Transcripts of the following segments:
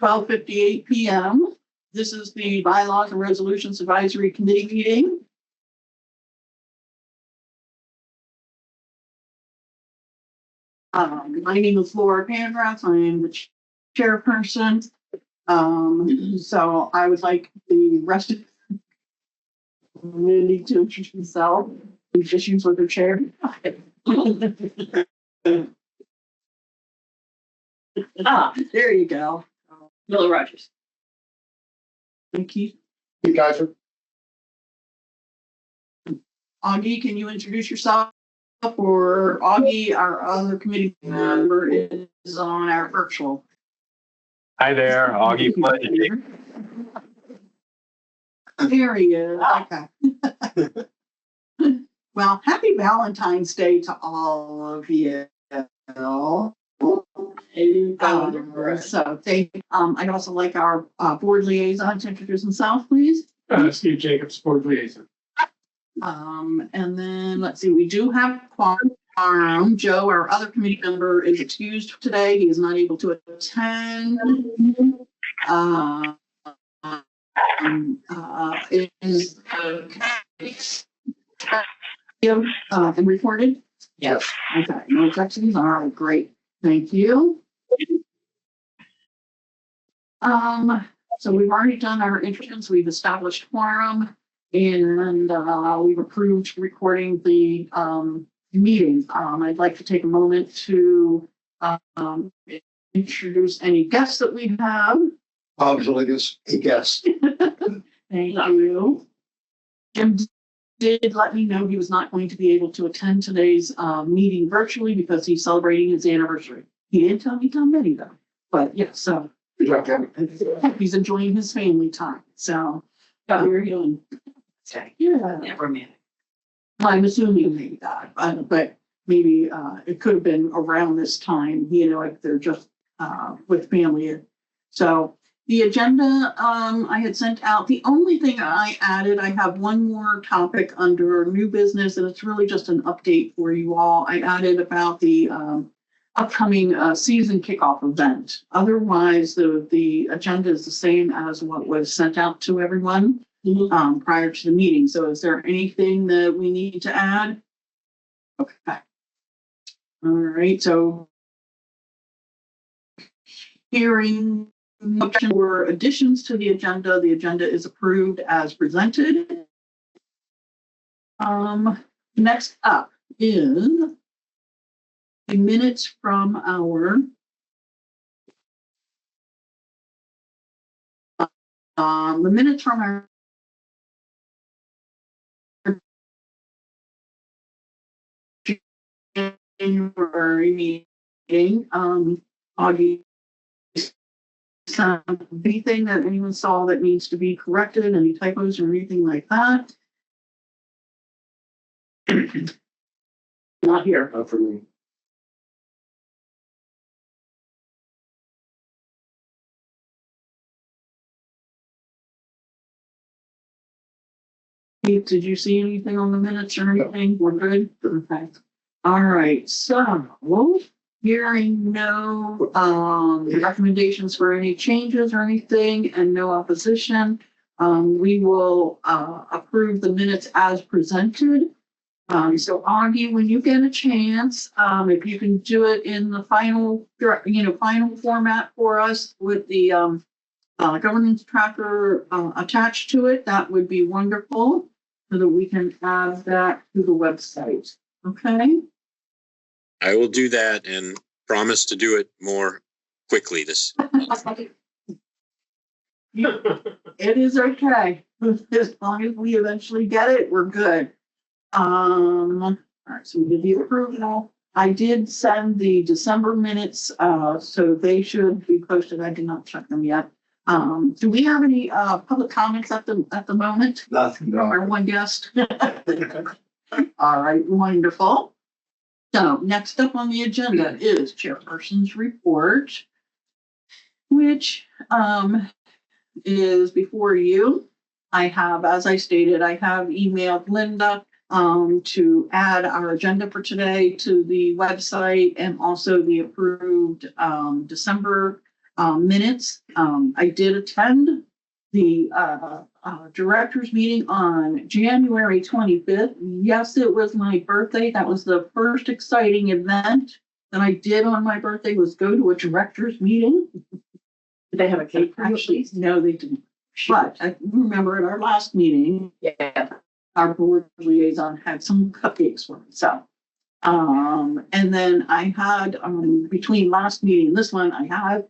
12:58 p.m. This is the Bylaws and Resolutions Advisory Committee meeting. My name is Laura Pangrath. I am the chairperson. So I would like the rest of the committee to introduce themselves. Issues with their chair. There you go. Miller Rogers. Thank you. You guys are. Augie, can you introduce yourself? Or Augie, our other committee member, is on our virtual. Hi there, Augie. There he is. Okay. Well, happy Valentine's Day to all of you. So I'd also like our board liaison to introduce himself, please. Steve Jacobs, board liaison. And then let's see, we do have quorum. Joe, our other committee member, is excused today. He is not able to attend. Is and recorded? Yes. Okay, no objections. All right, great. Thank you. So we've already done our introductions. We've established quorum, and we've approved recording the meeting. I'd like to take a moment to introduce any guests that we have. Obviously, this a guest. Thank you. Jim did let me know he was not going to be able to attend today's meeting virtually because he's celebrating his anniversary. He didn't tell me how many though, but yeah, so he's enjoying his family time. So we're doing. Yeah, romantic. I'm assuming maybe that, but maybe it could have been around this time. You know, if they're just with family. So. The agenda I had sent out, the only thing I added, I have one more topic under new business, and it's really just an update for you all. I added about the upcoming season kickoff event. Otherwise, the agenda is the same as what was sent out to everyone prior to the meeting. So is there anything that we need to add? Okay. All right, so hearing or additions to the agenda is approved as presented. Next up is the minutes from our January meeting. Augie, anything that anyone saw that needs to be corrected, any typos or anything like that? Not here. Not for me. Did you see anything on the minutes or anything? We're good? Okay. All right, so hearing no recommendations for any changes or anything and no opposition, we will approve the minutes as presented. So Augie, when you get a chance, if you can do it in the final format for us with the governance tracker attached to it, that would be wonderful, so that we can add that to the website. Okay. I will do that and promise to do it more quickly. It is okay. As long as we eventually get it, we're good. All right, so we did the approval. I did send the December minutes, so they should be posted. I did not check them yet. Do we have any public comments at the moment? Nothing. From our one guest. All right, wonderful. So next up on the agenda is Chairperson's report, which is before you. I have, as I stated, I have emailed Linda to add our agenda for today to the website, and also the approved December minutes. I did attend the directors meeting on January 25th. Yes, it was my birthday. That was the first exciting event that I did on my birthday, was go to a directors meeting. Did they have a cake for you? Actually, no, they didn't. But I remember at our last meeting, Yeah. our board liaison had some cupcakes for me. So, and then I had, between last meeting and this one, I had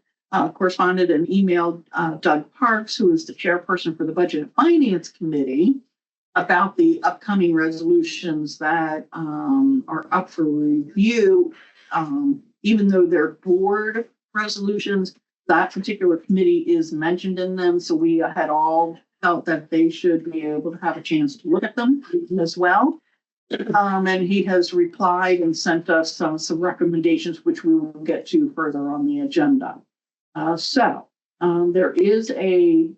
corresponded and emailed Doug Parks, who is the chairperson for the Budget and Finance Committee, about the upcoming resolutions that are up for review. Even though they're board resolutions, that particular committee is mentioned in them. So we had all felt that they should be able to have a chance to look at them as well. And he has replied and sent us some recommendations, which we will get to further on the agenda. So there is a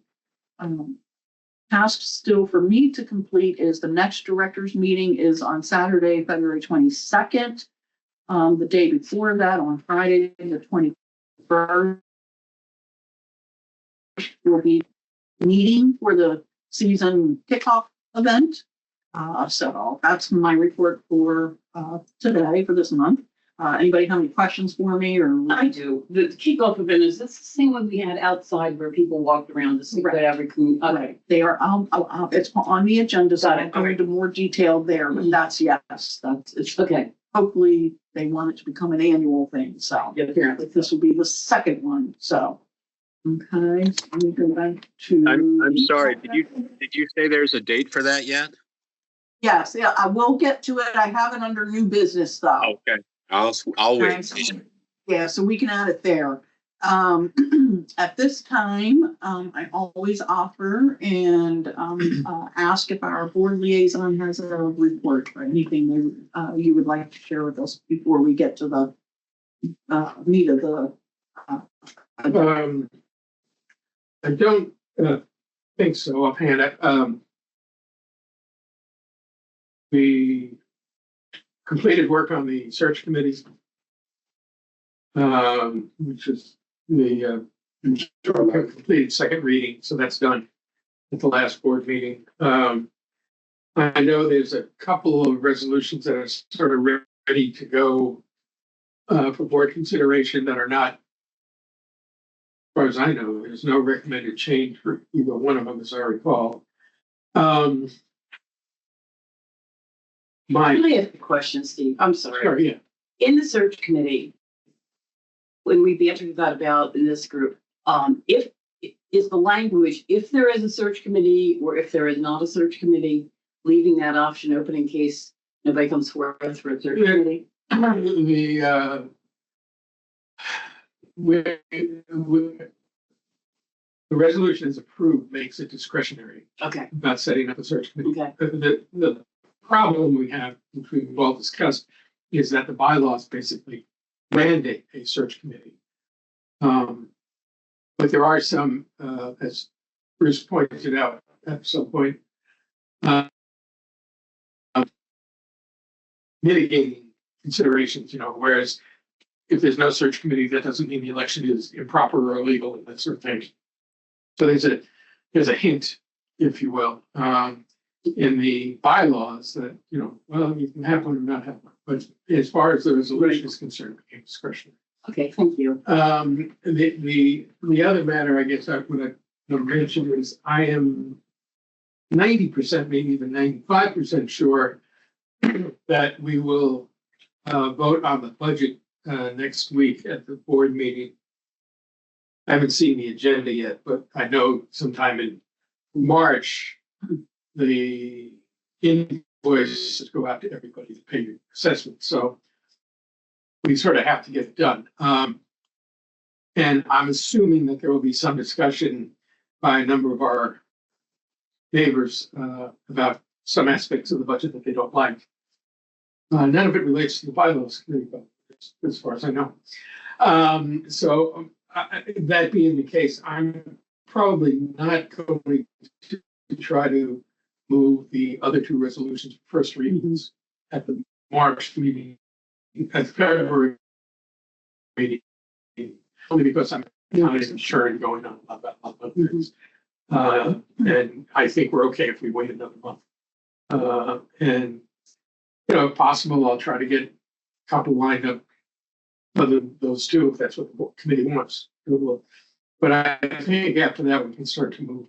task still for me to complete. Is the next directors meeting is on Saturday, February 22nd. The day before that, on Friday, the 21st, we'll be meeting for the season kickoff event. So that's my report for today, for this month. Anybody have any questions for me? Or I do. The kickoff event, is this the same one we had outside where people walked around to see Right. what every community? Okay. Right, they are, it's on the agenda, so Got it. I'll go into more detail there, but that's, yes, that's, it's, Okay. hopefully they want it to become an annual thing, so. Yeah, apparently. This will be the second one, so. Okay, let me go back to. I'm sorry, did you say there's a date for that yet? Yes, yeah, I will get to it. I have it under new business though. Okay, I'll wait. Yeah, so we can add it there. At this time, I always offer and ask if our board liaison has a report or anything you would like to share with us before we get to the meat of the. I don't think so offhand. We completed work on the search committee, which is the completed second reading, so that's done at the last board meeting. I know there's a couple of resolutions that are sort of ready to go for board consideration that are not, as far as I know, there's no recommended change for either one of them, as I recall. Can I ask a question, Steve? I'm sorry. Sure, yeah. In the search committee, when we bantered that about in this group, if is the language, if there is a search committee or if there is not a search committee, leaving that option open in case nobody comes forward for a search committee? The resolution is approved makes it discretionary Okay. about setting up a search committee. Okay. The problem we have, which we've all discussed, is that the bylaws basically mandate a search committee. But there are some, as Bruce pointed out at some point, mitigating considerations, whereas if there's no search committee, that doesn't mean the election is improper or illegal and that sort of thing. So there's a hint, if you will, in the bylaws that, well, you can have one or not have one. But as far as the resolution is concerned, it's discretionary. Okay, thank you. The other matter, I guess I would have mentioned is I am 90%, maybe even 95% sure that we will vote on the budget next week at the board meeting. I haven't seen the agenda yet, but I know sometime in March, the invoices go out to everybody to pay your assessment. So we sort of have to get it done. And I'm assuming that there will be some discussion by a number of our neighbors about some aspects of the budget that they don't like. None of it relates to the bylaws committee, but as far as I know. So that being the case, I'm probably not going to try to move the other two resolutions for first readings at the March meeting, at the February meeting, only because I'm not as insured going on about things. And I think we're okay if we wait another month. And, you know, if possible, I'll try to get a couple lined up other than those two, if that's what the committee wants. But I think after that, we can start to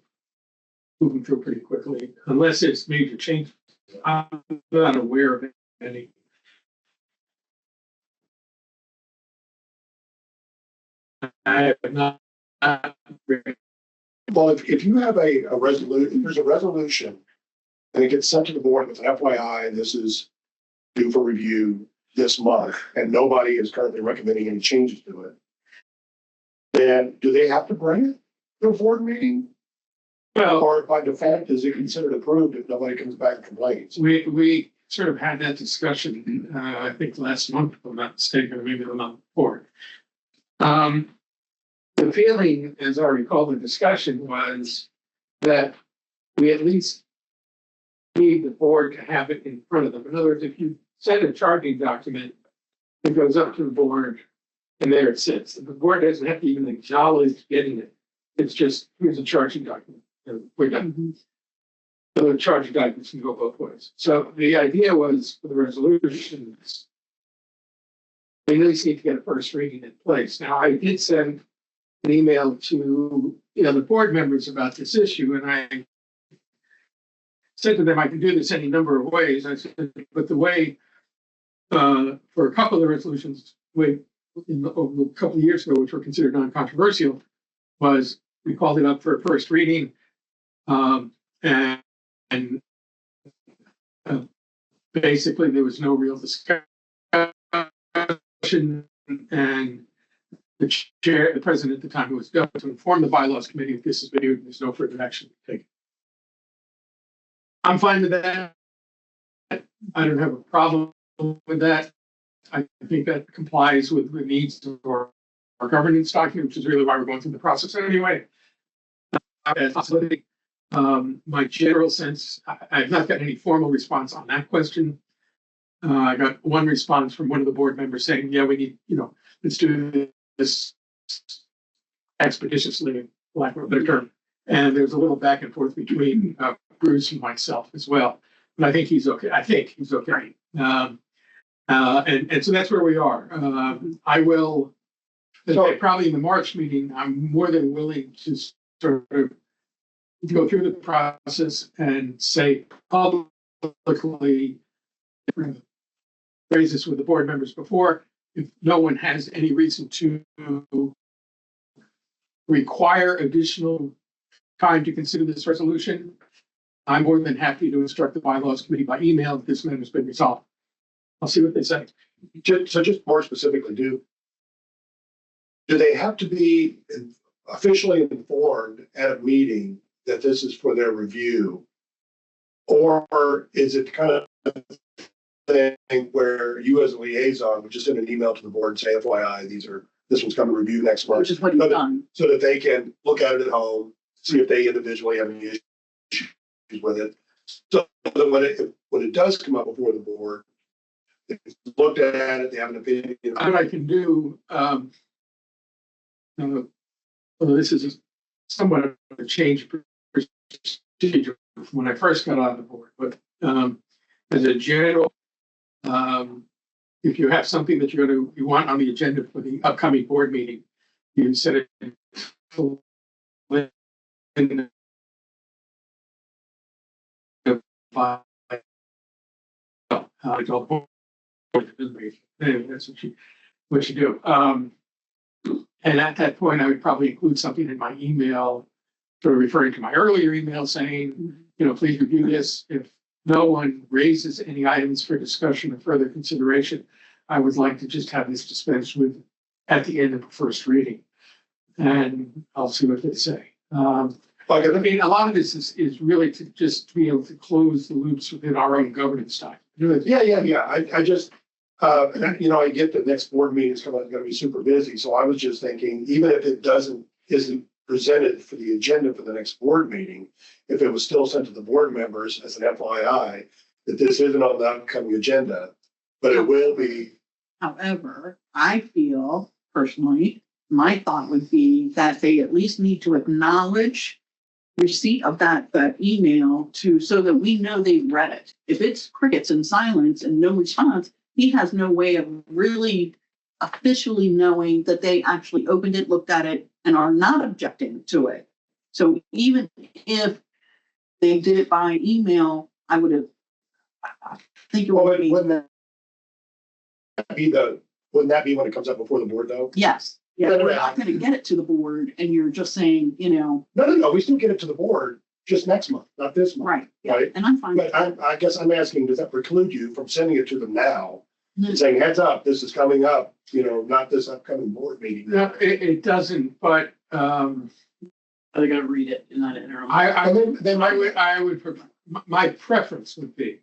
moving through pretty quickly, unless it's major change. I'm not aware of any. I have not. Well, if you have a resolution, there's a resolution and it gets sent to the board with an FYI, this is due for review this month, and nobody is currently recommending any changes to it, then do they have to bring it to a board meeting? Well, Or by default, is it considered approved if nobody comes back and complains? we sort of had that discussion, I think last month, if I'm not mistaken, or maybe the month before. The feeling, as I recall the discussion, was that we at least need the board to have it in front of them. In other words, if you send a charging document, it goes up to the board and there it sits. The board doesn't have to even acknowledge getting it. It's just, here's a charging document. And we're done. So the charging documents can go both ways. So the idea was for the resolutions, we at least need to get a first reading in place. Now, I did send an email to the board members about this issue, and I said to them, I can do this any number of ways. I said, but the way for a couple of the resolutions, over a couple of years ago, which were considered non-controversial, was we called it up for a first reading, and basically there was no real discussion, and the president at the time was going to inform the bylaws committee if this is video, there's no further action taken. I'm fine with that. I don't have a problem with that. I think that complies with the needs of our governance document, which is really why we're going through the process anyway. My general sense, I've not gotten any formal response on that question. I got one response from one of the board members saying, yeah, we need, let's do this expeditiously, for lack of a better term. And there's a little back and forth between Bruce and myself as well. But I think he's okay. And so that's where we are. I will, probably in the March meeting, I'm more than willing to sort of go through the process and say publicly, raise this with the board members before, if no one has any reason to require additional time to consider this resolution, I'm more than happy to instruct the bylaws committee by email if this matter has been resolved. I'll see what they say. So just more specifically, do they have to be officially informed at a meeting that this is for their review? Or is it kind of thing where you as a liaison would just send an email to the board and say, FYI, this one's coming to review next month? Which is what you've done. So that they can look at it at home, see if they individually have any issues with it. So that when it does come up before the board, they've looked at it, they have an opinion. What I can do, this is somewhat of a change procedure from when I first got on the board, but as a general, if you have something that you want on the agenda for the upcoming board meeting, you set it in that's what you do. And at that point, I would probably include something in my email, sort of referring to my earlier email saying, please review this. If no one raises any items for discussion or further consideration, I would like to just have this dispensed with at the end of the first reading. And I'll see what they say. I mean, a lot of this is really to just be able to close the loops within our own governance time. Yeah. I just, I get that next board meeting is going to be super busy. So I was just thinking, even if it isn't presented for the agenda for the next board meeting, if it was still sent to the board members as an FYI, that this isn't on the upcoming agenda, but it will be. However, I feel personally my thought would be that they at least need to acknowledge receipt of that email so that we know they've read it. If it's crickets and silence and no response, he has no way of really officially knowing that they actually opened it, looked at it, and are not objecting to it. So even if they did it by email, I think it would be. Wouldn't that be when it comes up before the board though? Yes. Yeah, No, we're not going to get it to the board, and you're just saying, No, we still get it to the board just next month, not this month. right. Yeah, Right. and I'm fine. But I guess I'm asking, does that preclude you from sending it to them now? No. And saying, heads up, this is coming up, not this upcoming board meeting. No, it doesn't, but, Are they gonna read it in that interim? my preference would be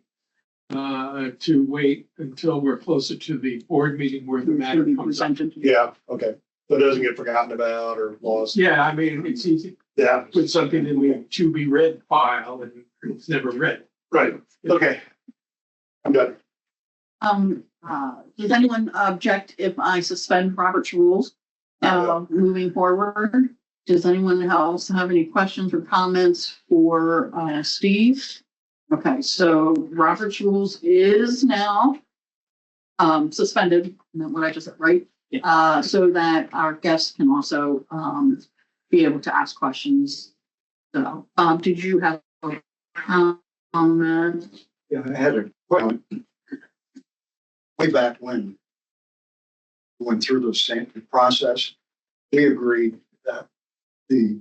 to wait until we're closer to the board meeting where the It's matter gonna be comes up. presented to you. Yeah, okay. So it doesn't get forgotten about or lost. Yeah, I mean, it's easy, Yeah, put something in the to be read file and it's never read. right. Okay. I'm done. Does anyone object if I suspend Robert's rules, moving forward? Does anyone else have any questions or comments for, Steve? Okay, so Robert's rules is now, suspended, isn't that what I just said, right? Yeah. So that our guests can also, be able to ask questions. So, did you have a comment? Yeah, I had a question. Way back when we went through the same process, we agreed that the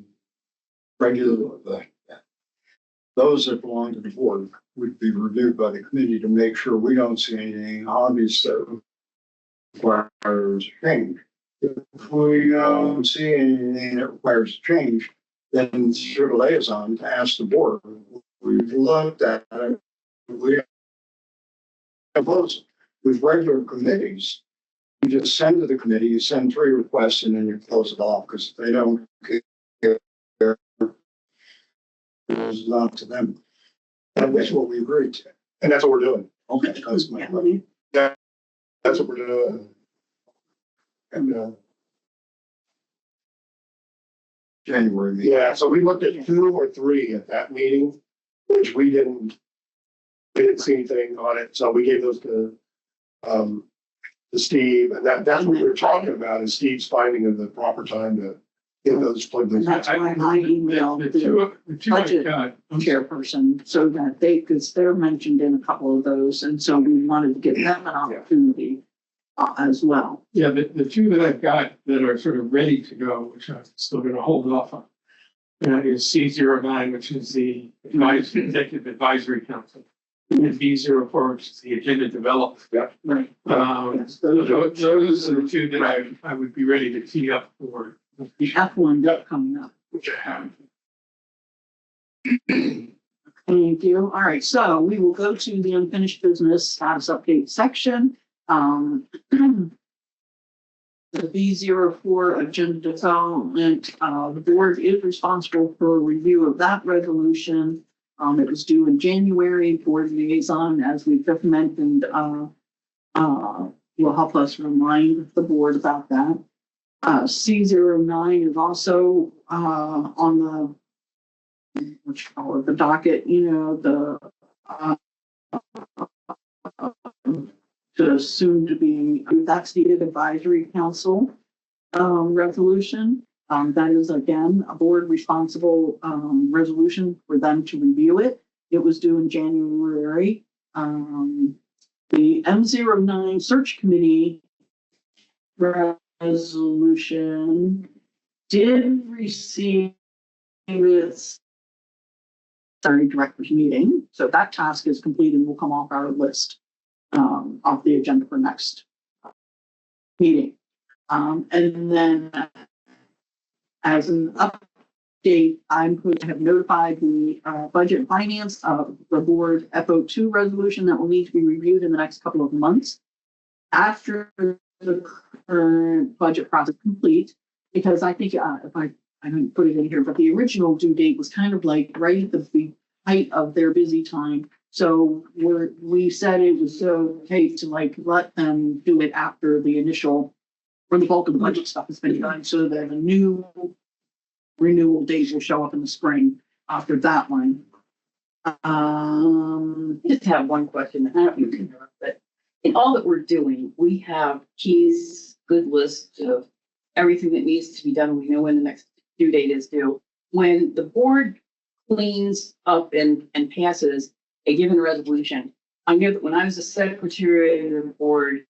those that belong to the board would be reviewed by the committee to make sure we don't see anything obvious that requires change. If we don't see anything that requires change, then through the liaison to ask the board. We've looked at it. We oppose with regular committees. You just send to the committee, you send 3 requests, and then you close it off because they don't care. It's not to them. And that's what we agreed to. And that's what we're doing. Okay, that's my Yeah, question. That's what we're doing. And, January meeting. yeah, so we looked at 2 or 3 at that meeting, which we didn't see anything on it. So we gave those to Steve, and that's what we were talking about, is Steve's finding of the proper time to get those plugged in. And that's why I emailed The two I budget got, chairperson so that because they're mentioned in a couple of those, and so we wanted to give them an opportunity as well. yeah, the 2 that I've got that are sort of ready to go, which I'm still gonna hold off on. Is C09, which is the Executive Advisory Council. And B04, which is the Agenda Development. Right. Yes, Those are the 2 that I would be ready to tee up for. the F1 coming up. Thank you. All right, so we will go to the unfinished business status update section. The B04 agenda development, the board is responsible for a review of that resolution. It was due in January. Board liaison, as we just mentioned, will help us remind the board about that. C09 is also on the docket, the soon to be, that's the advisory council resolution. That is again, a board responsible resolution for them to review it. It was due in January. The M09 search committee resolution did receive its director's meeting. So that task is complete and will come off our list off the agenda for next meeting. And then as an update, I'm going to have notified the budget finance of the board FO2 resolution that will need to be reviewed in the next couple of months after the current budget process complete, because I think if I didn't put it in here, but the original due date was kind of like right at the height of their busy time. So we said it was okay to let them do it after the initial or the bulk of the budget stuff has been done, so that a new renewal date will show up in the spring after that one. Just have one question. I don't mean to interrupt, but in all that we're doing, we have keys, good list of everything that needs to be done. We know when the next due date is due. When the board cleans up and passes a given resolution, I know that when I was a secretary of the board,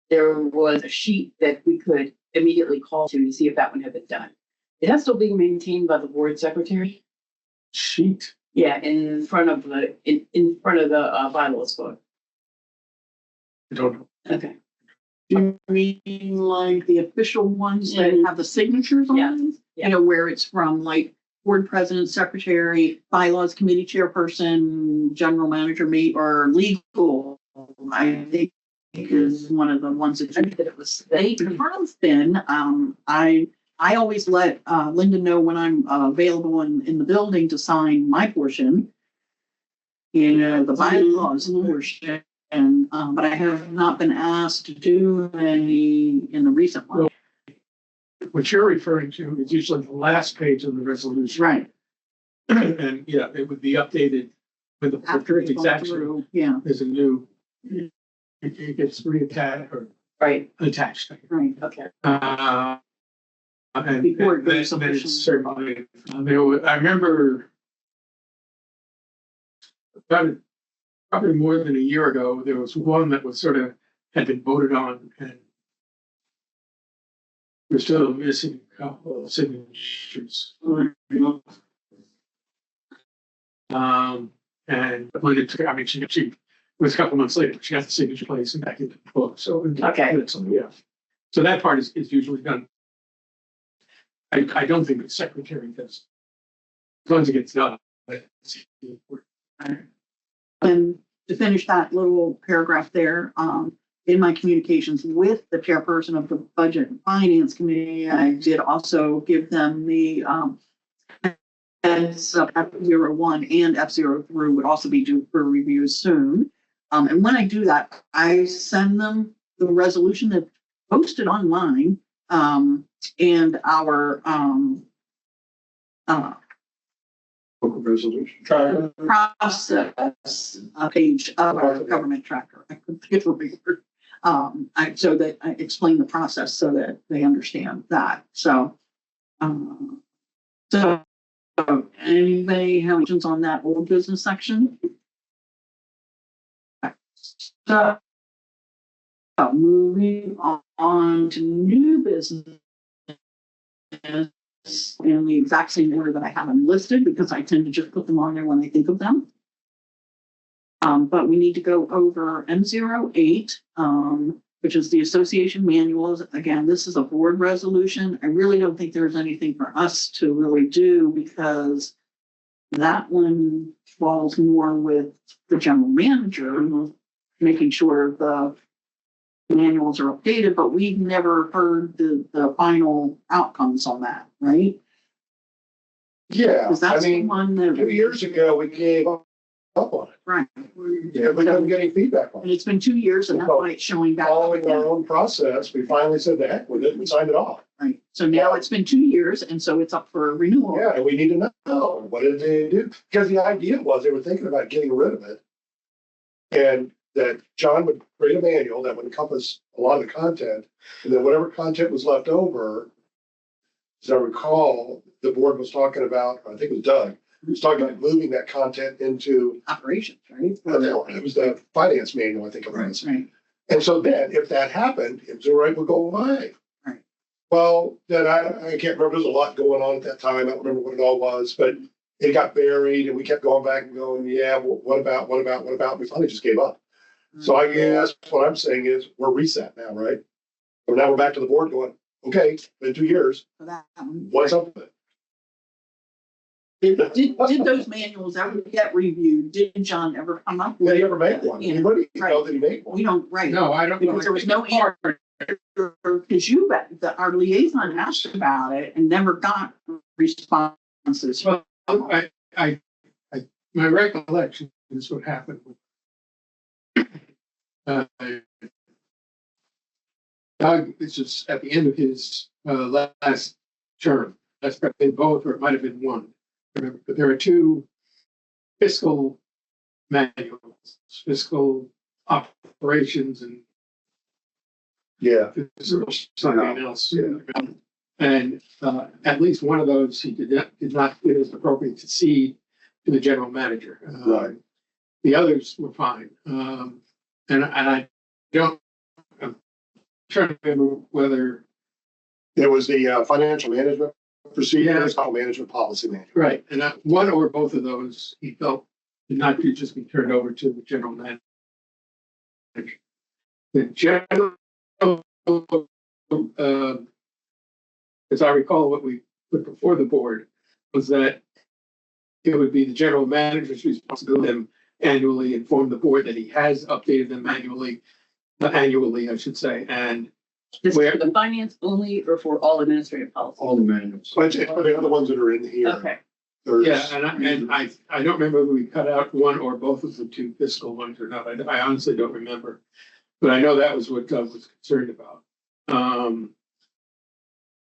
there was a sheet that we could immediately call to see if that one had been done. Is that still being maintained by the board secretary? Sheet. Yeah, in front of the, in front of the bylaws book. I don't know. Okay. Do you mean like the official ones that have the signatures on Yeah, them? yeah. You know, where it's from like board president, secretary, bylaws committee chairperson, general manager, me, or legal. I think is one of the ones that it was, they have been, I always let Linda know when I'm available in the building to sign my portion. You know, the bylaws portion, and but I have not been asked to do any in the recent one. What you're referring to is usually the last page of the resolution. Right, And yeah, it would be updated with the after it's gone exact, through, yeah, there's a new, it gets reattached or Right, attached. right. okay. And Before it goes then it's officially. certainly, I remember about probably more than a year ago, there was one that was sort of had been voted on and we're still missing a couple of signatures. And when it took, I mean, she it was a couple months later, she got the signature place and back into the book. So, Okay. Yeah. So that part is usually done. I don't think the secretary does. As long as it gets done. And to finish that little paragraph there, in my communications with the chairperson of the Budget and Finance Committee, I did also give them the as F01 and F03 would also be due for review soon. And when I do that, I send them the resolution that's posted online, and our Resolution. process page of our government tracker. I couldn't think of the word. So that I explain the process so that they understand that. So, so anybody have questions on that old business section? So, moving on to new business in the exact same order that I have them listed, because I tend to just put them on there when I think of them. But we need to go over M08, which is the association manuals. Again, this is a board resolution. I really don't think there's anything for us to really do, because that one falls more with the general manager, making sure the manuals are updated, but we've never heard the final outcomes on that, right? Yeah, Because I that's the mean, one that. 2 years ago, we gave up on it. Right. Yeah, we couldn't get any feedback on And it. it's been 2 years, and that's why it's showing back. up Following our again. own process, we finally said the heck with it and signed it off. Right, so now it's been 2 years, and so it's up for renewal. Yeah, and we need to know, what did they do? Because the idea was they were thinking about getting rid of it. And that John would create a manual that would encompass a lot of the content, and then whatever content was left over, as I recall, the board was talking about, I think it was Doug, he was talking about moving that content into, Operations, right? it was the finance manual, I think it was. Right, And so then, if that happened, M08 would go away. Right. Well, then I can't remember, there was a lot going on at that time, I don't remember what it all was, but it got buried, and we kept going back and going, yeah, well, what about, we finally just gave up. So I guess what I'm saying is, we're reset now, right? So now we're back to the board going, okay, it's been 2 years, for that one. what's up with it? Did those manuals ever get reviewed? Did John ever come up Did with? he ever make one? Yeah, Anybody right. know that he made one? We don't, right, No, I don't know. because there was no answer, because our liaison asked about it and never got responses. Well, my recollection is what happened. Doug is just at the end of his last term. That's probably both, or it might have been one. Remember, but there are two fiscal manuals, fiscal operations and Yeah, something else. Yeah. And at least one of those he did not feel it was appropriate to cede to the general manager. right. The others were fine. And I don't, I'm trying to remember whether, There was the financial management procedures, Yeah. management policy manual. right, and one or both of those he felt did not just be turned over to the general manager. The general, as I recall, what we put before the board was that it would be the general manager's responsibility to annually inform the board that he has updated them annually, I should say, and This is Where- for the finance only or for all administrative policy? All the manuals. But it's for the other ones that are in here. Okay, There's- yeah, and I don't remember whether we cut out one or both of the two fiscal ones or not. I honestly don't remember. But I know that was what Doug was concerned about.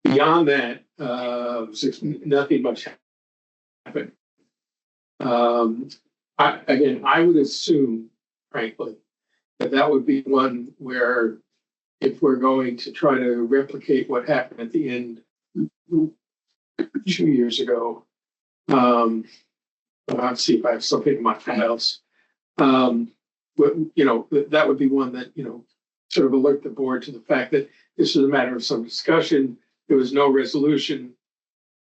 Beyond that, nothing much happened. I would assume, frankly, that would be one where if we're going to try to replicate what happened at the end 2 years ago, I'll see if I have something in my files. That would be one that, sort of alert the board to the fact that this is a matter of some discussion. There was no resolution.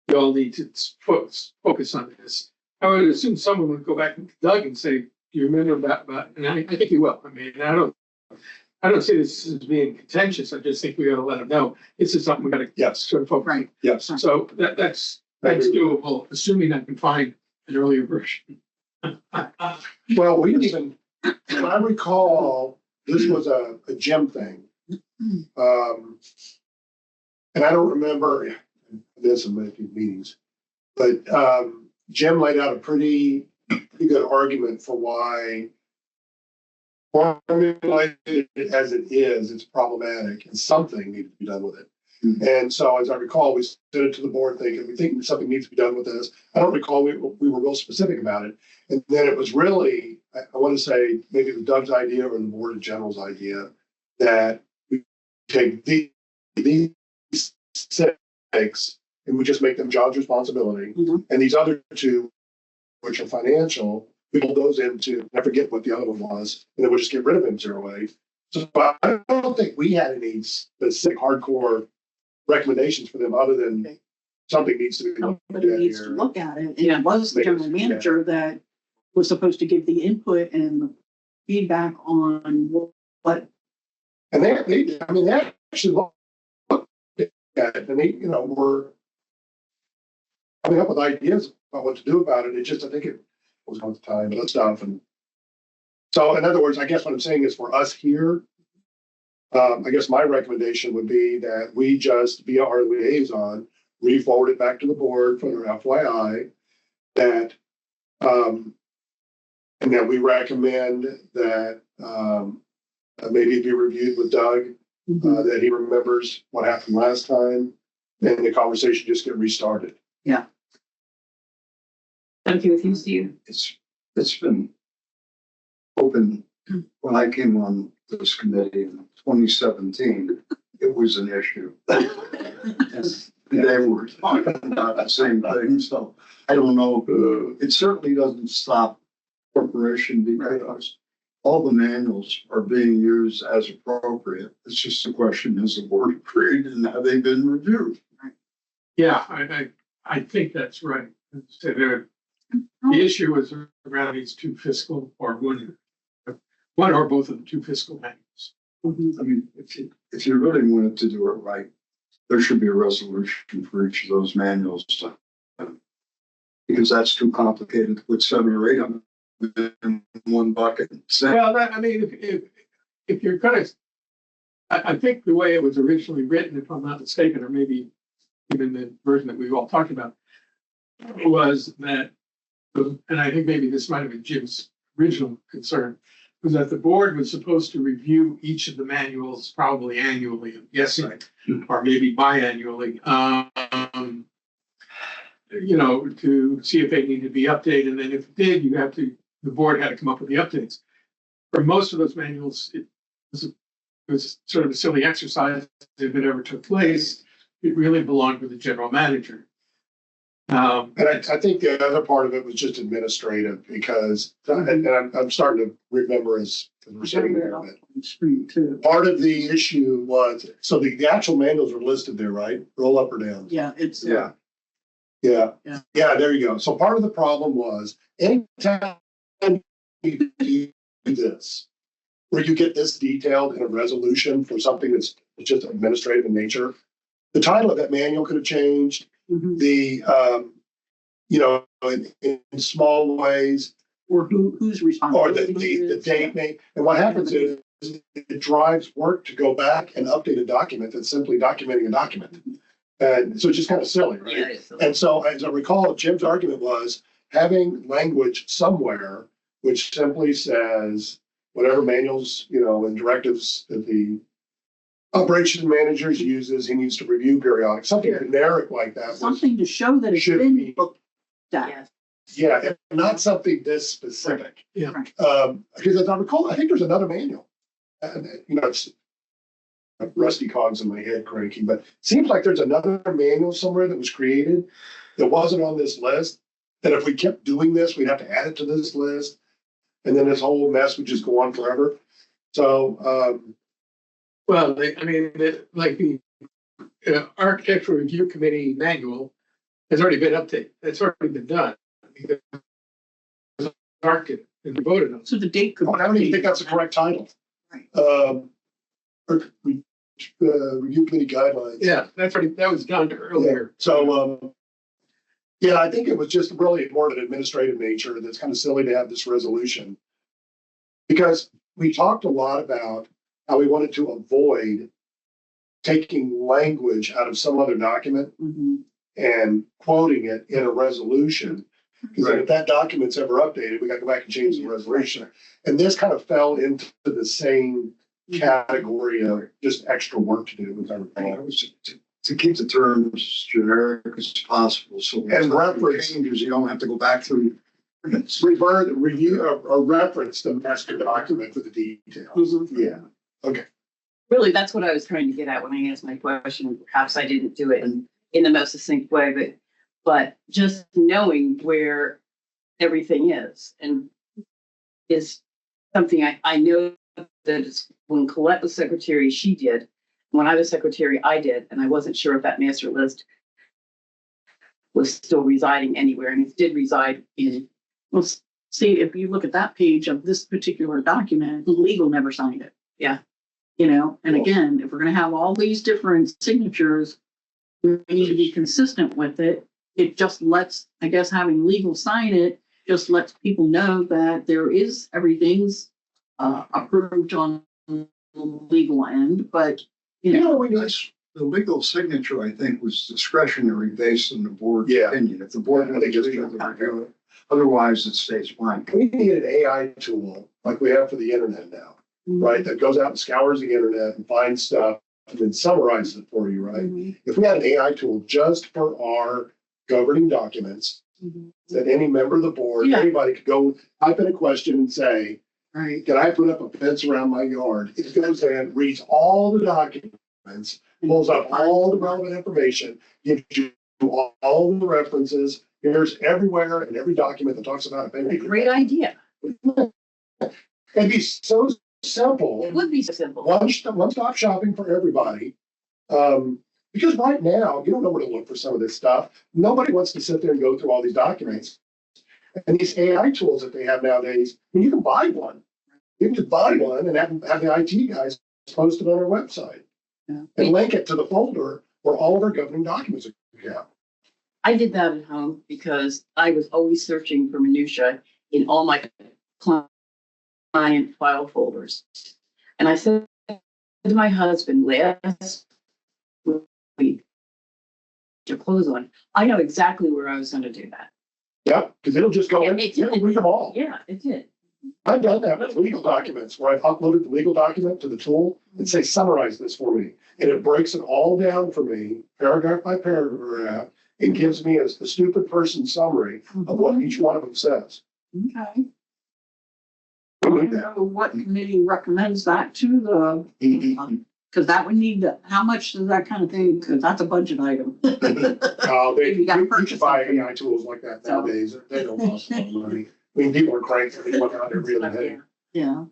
You all need to focus on this. I would assume someone would go back to Doug and say, do you remember about, and I think he will. I mean, I don't see this as being contentious. I just think we ought to let him know this is something we got to Yes, sort of focus on. Right. yes. So that's doable, assuming I can find an earlier version. Well, we even, and I recall, this was a Jim thing. And I don't remember, this in many meetings, but Jim laid out a pretty good argument for why formulated as it is, it's problematic and something needs to be done with it. And so, as I recall, we sent it to the board thinking, we think something needs to be done with this. I don't recall we were real specific about it. And then it was really, I want to say, maybe it was Doug's idea or the board in general's idea that we take these six and we just make them John's responsibility. Mhm. And these other two, which are financial, we hold those into, I forget what the other one was, and then we'll just get rid of them 0-8. So I don't think we had any specific hardcore recommendations for them other than something needs to be looked Somebody at needs to here. look at it. And Yeah. it was the general Yeah. manager that was supposed to give the input and the feedback on what, And they actually looked at it, and they, were coming up with ideas about what to do about it. It just, I think it was on the time and stuff. And so, in other words, I guess what I'm saying is for us here, I guess my recommendation would be that we just, via our liaison, re-forward it back to the board for their FYI that, and that we recommend that maybe it be reviewed with Doug, that he remembers what happened last time, and the conversation just get restarted. okay with you, Steve? It's been open. When I came on this committee in 2017, it was an issue. They were talking about the same thing, so I don't know. It certainly doesn't stop corporation because all the manuals are being used as appropriate. It's just a question, has the board agreed and have they been reviewed? Yeah, I think that's right. So the issue is around these two fiscal or one or both of the two fiscal manuals. I mean, if you really wanted to do it right, there should be a resolution for each of those manuals. Because that's too complicated to put 7 or 8 of them in one bucket. Well, if you're gonna, I think the way it was originally written, if I'm not mistaken, or maybe even the version that we've all talked about, was that, and I think maybe this might have been Jim's original concern, was that the board was supposed to review each of the manuals probably annually, I'm guessing, or maybe biannually. To see if they needed to be updated, and then if it did, the board had to come up with the updates. For most of those manuals, it was sort of a silly exercise if it ever took place. It really belonged with the general manager. And I think the other part of it was just administrative because, and I'm starting to remember as we're sitting there, that Screen too. part of the issue was, so the actual manuals are listed there, right? Roll up or down? Yeah, it's. Yeah. Yeah. Yeah, there you go. So part of the problem was anytime you do this, where you get this detailed in a resolution for something that's just administrative in nature, the title of that manual could have changed. Mhm. The, in small ways, Or who's or responsible. the date may, and what happens is it drives work to go back and update a document that's simply documenting a document. And so it's just kind of silly, right? Yeah, it's- And so, as I recall, Jim's argument was having language somewhere which simply says whatever manuals, and directives that the operations managers uses, he needs to review periodic, something generic like that. Something to show that it's Should been be, looked at. Yes. yeah, and not something this specific. Yeah. Right. Because as I recall, I think there's another manual. It's rusty cogs in my head, cranky, but it seems like there's another manual somewhere that was created that wasn't on this list. That if we kept doing this, we'd have to add it to this list. And then this whole mess would just go on forever. So, Well, the architectural review committee manual has already been updated. It's already been done. Because it's architect and voted on. So the date could. I don't even think that's the correct title. Right. Review committee guidelines. Yeah, that was done earlier. So, I think it was just really more of an administrative nature. That's kind of silly to have this resolution. Because we talked a lot about how we wanted to avoid taking language out of some other document Mhm. and quoting it in a resolution. Because if that document's ever updated, we got to go back and change the resolution. And this kind of fell into the same category of just extra work to do, as I recall. That was to keep the terms generic as possible, so when And something reference- changes, you don't have to go back through. Review or reference the master document for the details. Mhm. Yeah. Really, that's what I was trying to get at when I asked my question. Perhaps I didn't do it in the most succinct way, but just knowing where everything is and is something I know that is, when Colette was secretary, she did. When I was secretary, I did, and I wasn't sure if that master list was still residing anywhere, and it did reside in. Well, see, if you look at that page of this particular document, legal never signed it. Yeah. And again, if we're gonna have all these different signatures, we need to be consistent with it. It just lets, I guess, having legal sign it, just lets people know that everything's approved on the legal end, but, The legal signature, I think, was discretionary based on the board's Yeah. opinion. If the board I think has it's to true. review it, otherwise it stays blank. We need an AI tool like we have for the internet now, right? That goes out and scours the internet and finds stuff and then summarizes it for you, right? Mhm. If we had an AI tool just for our governing documents, Mhm. that any member of the board, Yeah. anybody could go type in a question and say, Right. can I put up a fence around my yard? It goes in, reads all the documents, pulls up all the relevant information, gives you all the references. Here's everywhere and every document that talks about A it. great idea. It'd be so simple. It would be so simple. One-stop shopping for everybody. Because right now, you don't know where to look for some of this stuff. Nobody wants to sit there and go through all these documents. And these AI tools that they have nowadays, I mean, you can buy one. You can just buy one and have the IT guys post it on their website. Yeah. And link it to the folder where all of our governing documents are. Yeah. I did that at home because I was always searching for minutia in all my client file folders. And I said to my husband last week, your clothes on, I know exactly where I was going to do that. Yeah, because it'll just go in. It You can read them all. Yeah, it did. I've done that with legal documents where I've uploaded the legal document to the tool and say, summarize this for me. And it breaks it all down for me, paragraph by paragraph. It gives me a stupid person summary of what each one of them says. Okay. I don't know what committee recommends that to the, because that would need to, how much does that kind of thing, because that's a budget item. You gotta should purchase buy something. AI tools like that nowadays. They don't cost a lot of money. I mean, people are cranky, they want out every other day. Yeah.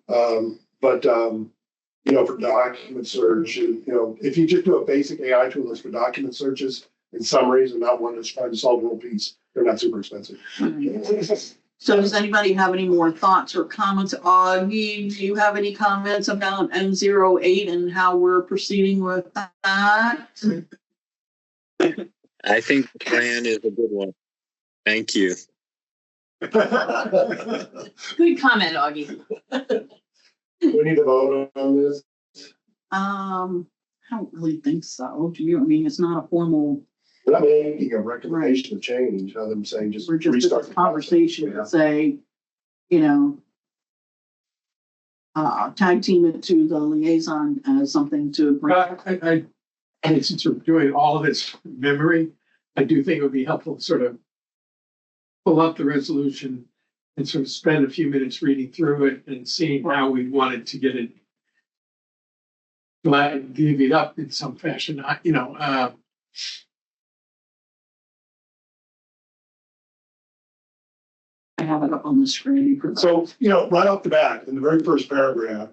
You know, for document search, if you just do a basic AI tool that's for document searches and summaries and not one that's trying to solve a whole piece, they're not super expensive. So does anybody have any more thoughts or comments? Augie, do you have any comments about N08 and how we're proceeding with that? I think the plan is a good one. Thank you. Good comment, Augie. We need to vote on this. I don't really think so. Do you? I mean, it's not a formal, We're not making a recommendation to change, other than saying just we're just restart a the conversation process. to say, you know, tag team it to the liaison as something to bring. And since we're doing all of this from memory, I do think it would be helpful to sort of pull up the resolution and sort of spend a few minutes reading through it and seeing how we wanted to get it. Give it up in some fashion, I have it up on the screen. So, right off the bat, in the very first paragraph,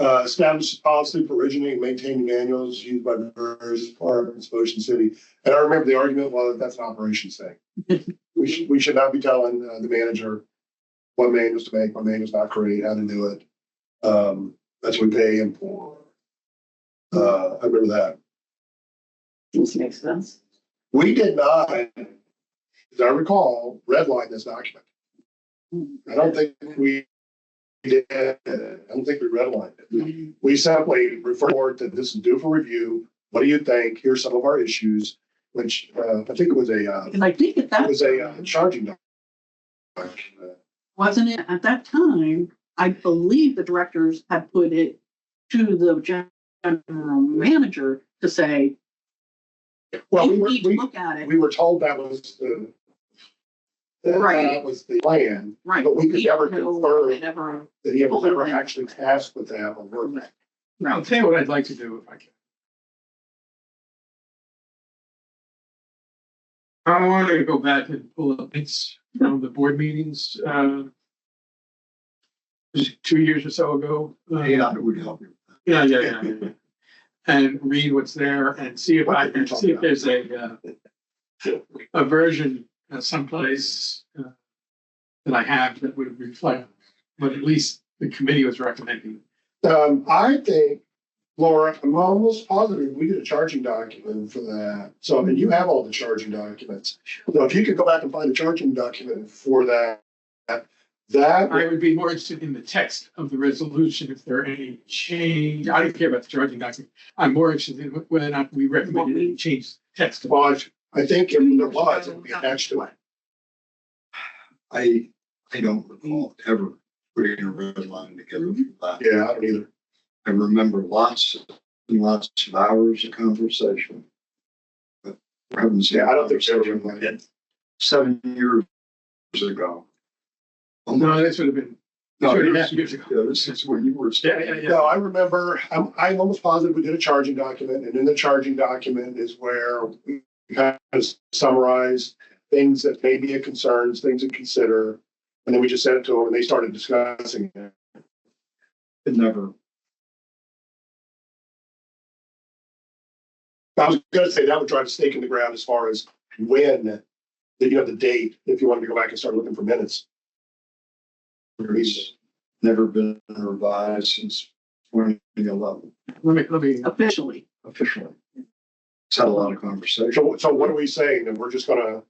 establishes policy for originating and maintaining manuals used by various departments of Ocean City. And I remember the argument, well, that's an operations thing. We should not be telling the manager what manuals to make, what manuals not create, how to do it. That's what we pay him for. I remember that. This makes sense. We did not, as I recall, redline this document. I don't think we did. I don't think we redlined it. We simply referred that this is due for review. What do you think? Here's some of our issues, which I think it was And I think at that, it was a charging document. wasn't it at that time, I believe the directors had put it to the general manager to say, Well, you need to look at it. we were told that was Right. that was the plan, Right. but we could never don't know confirm whatever. that he was ever actually tasked with that or work. I'll tell you what I'd like to do if I can. I want to go back and pull up minutes from the board meetings, 2 years or so ago. AI would help you. Yeah. And read what's there and see if I can see if there's a version someplace that I have that would reflect what at least the committee was recommending. I think, Laura, I'm almost positive we did a charging document for that. So, I mean, you have all the charging documents. So if you could go back and find a charging document for that, I would be more interested in the text of the resolution if there are any change. I don't care about the charging document. I'm more interested in whether or not we recommended any change text. well, I think if there was, it would be attached to it. I don't recall ever putting a red line together for that. Yeah, I don't either. I remember lots and lots of hours of conversation. But for heaven's sake, Yeah, I don't think so. Yeah, 7 years ago. No, this would have been No, 2.5 years ago. Yeah, this is when you were. Yeah. No, I remember, I'm almost positive we did a charging document, and in the charging document is where we kind of summarize things that may be a concerns, things to consider. And then we just sent it to them and they started discussing it. It never. I was gonna say that would drive a stake in the ground as far as when, the date, if you wanted to go back and start looking for minutes. It's never been revised since 2011 Let me. Officially. officially. It's had a lot of conversation. So what are we saying? And we're gonna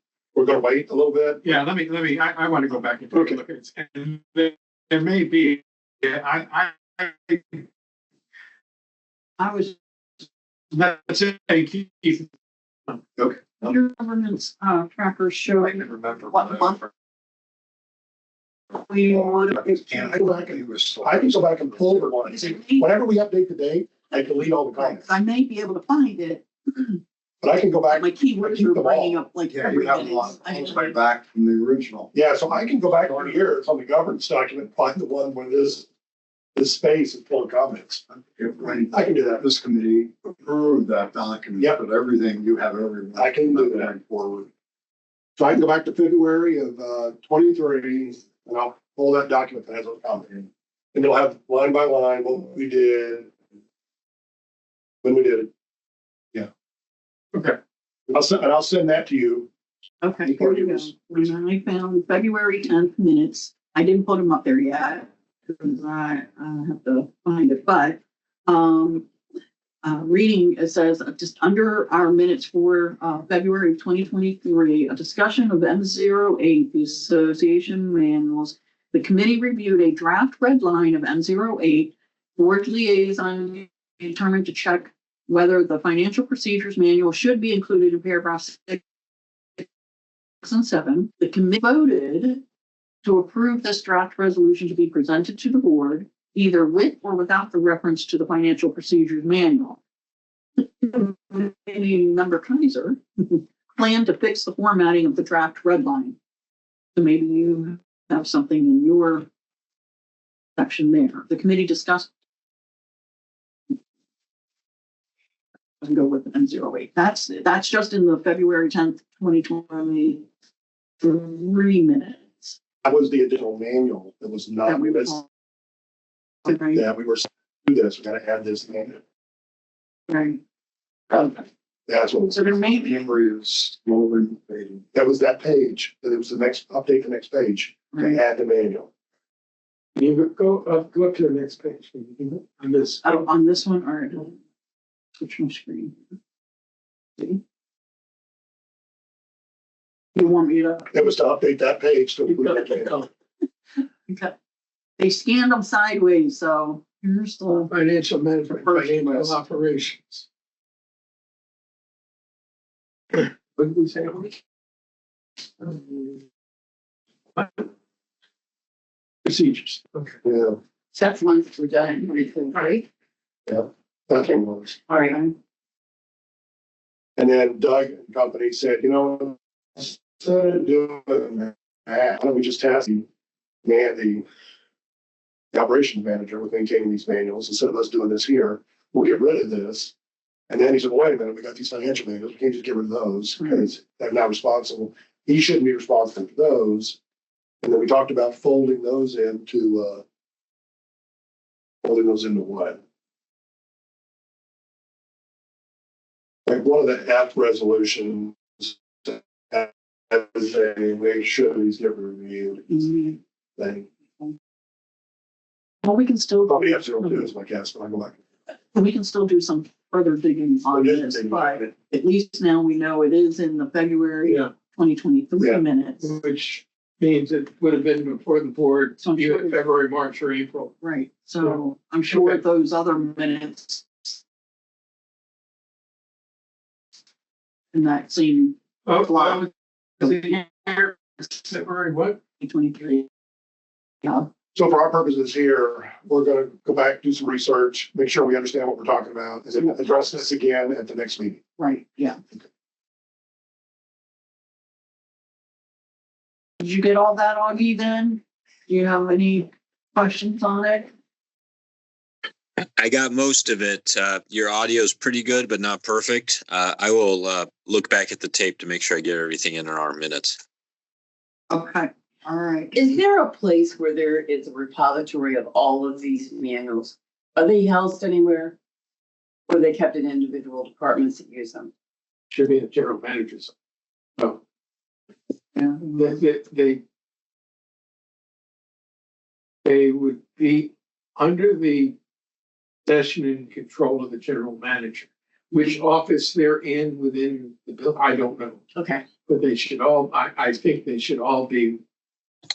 wait a little bit? Yeah, let me. I want to go back and take a look at it. And there may be. I was that's it. Keith. Okay. your governance trackers showing remember. what month we would. And I go back and he was. I can go back and pull the one. Whenever we update the date, I delete all the comments, I may be able to find it. but I can go back. My keywords keep are them bringing all. up like Yeah, you every have a minute. lot of way back from the original. Yeah, so I can go back over here, it's on the governance document, find the one where this space is full of comments. When I can do that. this committee approved that document, Yep. but everything, you have everything. I can do that. Going forward. So I can go back to February of 23, and I'll pull that document that has those comments in. And it'll have line by line what we did, when we did it. Yeah. Okay. I'll send that to you. Okay, here Before we you go. was- When I found February 10th minutes, I didn't put them up there yet because I have to find it, but reading, it says just under our minutes for February of 2023, a discussion of M08, the association manuals. The committee reviewed a draft red line of M08. Board liaison determined to check whether the financial procedures manual should be included in paragraph 6 and 7. The committee voted to approve this draft resolution to be presented to the board, either with or without the reference to the financial procedures manual. Member Kaiser planned to fix the formatting of the draft red line. So maybe you have something in your section there. The committee discussed and go with M08. That's just in the February 10th, 2023 minutes. That was the additional manual that was not. That we were. Right, Yeah, we were do this, we gotta add this in. right. That's what, So there may be, Memory is slowly fading. that was that page, it was the next, update the next page, right, add the manual. You go up to the next page. On this. on this one, or switch my screen. See? You want me to? It was to update that page. to You've got include that to manual. Okay. They scanned them sideways, so here's the, Financial management, First financial list. operations. What did we say? Procedures. Okay. Yeah, that's one for done, right? that's what it was. All right. And then Doug and company said, instead of doing that, why don't we just task the operations manager with maintaining these manuals instead of us doing this here? We'll get rid of this. And then he said, wait a minute, we got these financial manuals. We can't just get rid of those because they're not responsible. He shouldn't be responsible for those. And then we talked about folding those into what? Like one of the F resolutions has a make sure these get reviewed Mhm. thing. Well, we can still. Probably have to do is my guess, but I'll go back. We can still do some further digging on Yeah, this, digging but on it. at least now we know it is in the February Yeah, 2023 Yeah. minutes. which means it would have been before the board, So I'm sure- either February, March, or April. Right, so I'm sure Okay. those other minutes in that same Oh, Wow. February what? 2023. Yeah, So for our purposes here, we're gonna go back, do some research, make sure we understand what we're talking about, and then address this again at the next meeting. right, yeah. Did you get all that, Augie, then? Do you have any questions on it? I got most of it. Your audio is pretty good, but not perfect. I will look back at the tape to make sure I get everything in our minutes. Okay, all right. Is there a place where there is a repository of all of these manuals? Are they housed anywhere? Or are they kept in individual departments that use them? Should be the general managers. Oh, Yeah. they would be under the possession and control of the general manager. Which office they're in within the bill, I don't know, Okay. but they should all, I think they should all be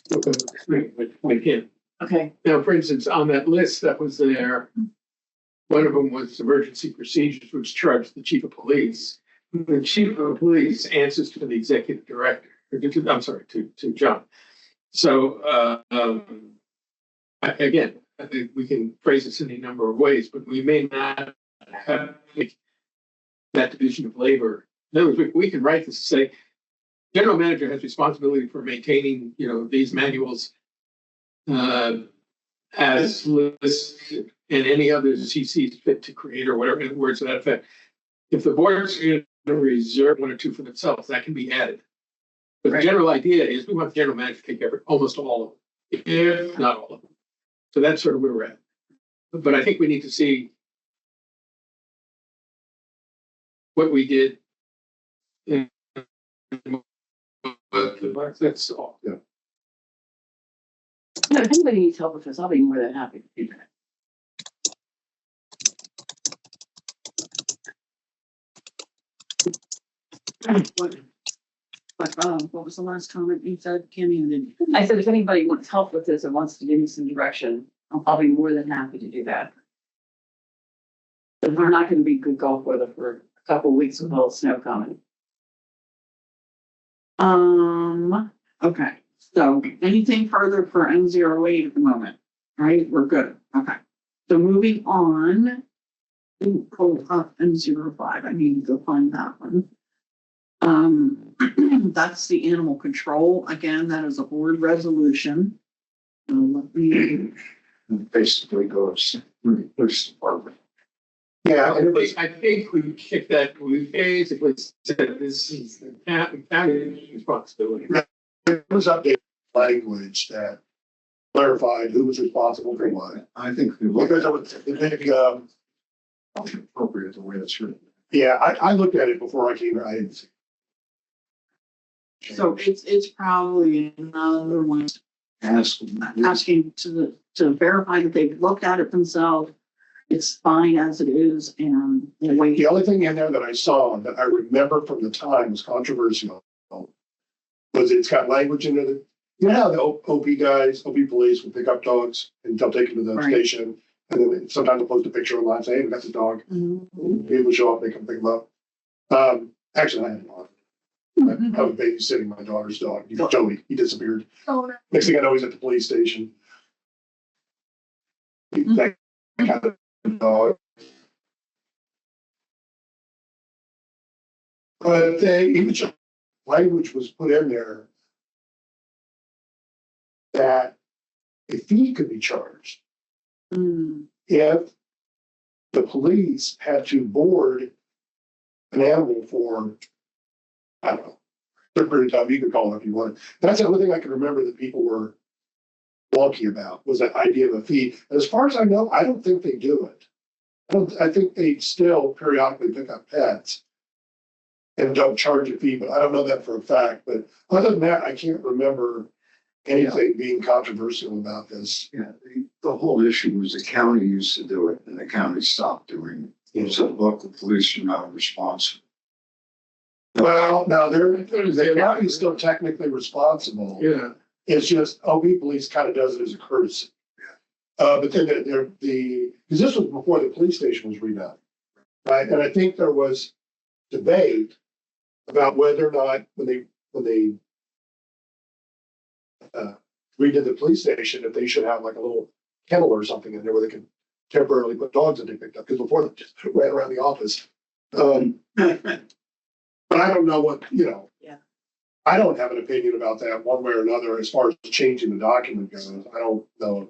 with him. Okay. Now, for instance, on that list that was there, one of them was emergency procedures, which charged the chief of police. The chief of police answers to the executive director, I'm sorry, to John. So, again, I think we can phrase this in a number of ways, but we may not have that division of labor. In other words, we can write this to say, general manager has responsibility for maintaining, these manuals as listed and any others he sees fit to create or whatever, in words to that effect. If the board's going to reserve one or two for themselves, that can be added. But the general idea is we want the general manager to take care of almost all of them, if not all of them. So that's sort of where we're at. But I think we need to see what we did. That's all. If anybody needs help with this, I'll be more than happy to do that. What was the last comment you said, Kimmy? I said, if anybody wants help with this and wants to give me some direction, I'll be more than happy to do that. But we're not going to be good golf weather for a couple of weeks with all the snow coming. Okay, so anything further for N08 at the moment? All right, we're good. Okay. So moving on. Pull up N05. I need to go find that one. That's the animal control. Again, that is a board resolution. Let me. Basically goes through the police department. Yeah, I think we kicked that. We basically said this is the county's responsibility. it was updated language that clarified who was responsible for what. I think Because it was the big, appropriate the way it's written. yeah, I looked at it before I came here. I didn't see. So it's probably another one asking to verify that they've looked at it themselves. It's fine as it is, and wait. The only thing in there that I saw that I remember from the time was controversial was it's got language in it. You know how the OP guys, OP police will pick up dogs and they'll take them to the Right. station, and then sometimes they'll post a picture online saying, hey, we got the dog. Mhm. People show up, they come pick them up. Actually, I had one. I was babysitting my daughter's dog, Joey. He disappeared. Next thing I know, he's at the police station. That kind of dog. But even language was put in there that a fee could be charged Mm. if the police had to board an animal for, I don't know, a certain period of time. You could call it if you wanted. That's the only thing I can remember that people were wonky about was that idea of a fee. As far as I know, I don't think they do it. I think they still periodically pick up pets and don't charge a fee, but I don't know that for a fact. But other than that, I can't remember anything being controversial about this. Yeah, the whole issue was the county used to do it and the county stopped doing it. So local police are not responsible. Well, now they're not still technically responsible. Yeah. It's just OP police kind of does it as a courtesy. But then because this was before the police station was redone, right? And I think there was debate about whether or not when they redid the police station, if they should have like a little kennel or something in there where they could temporarily put dogs that they picked up, because before they just ran around the office. But I don't know what, Yeah. I don't have an opinion about that one way or another as far as changing the document goes. I don't know.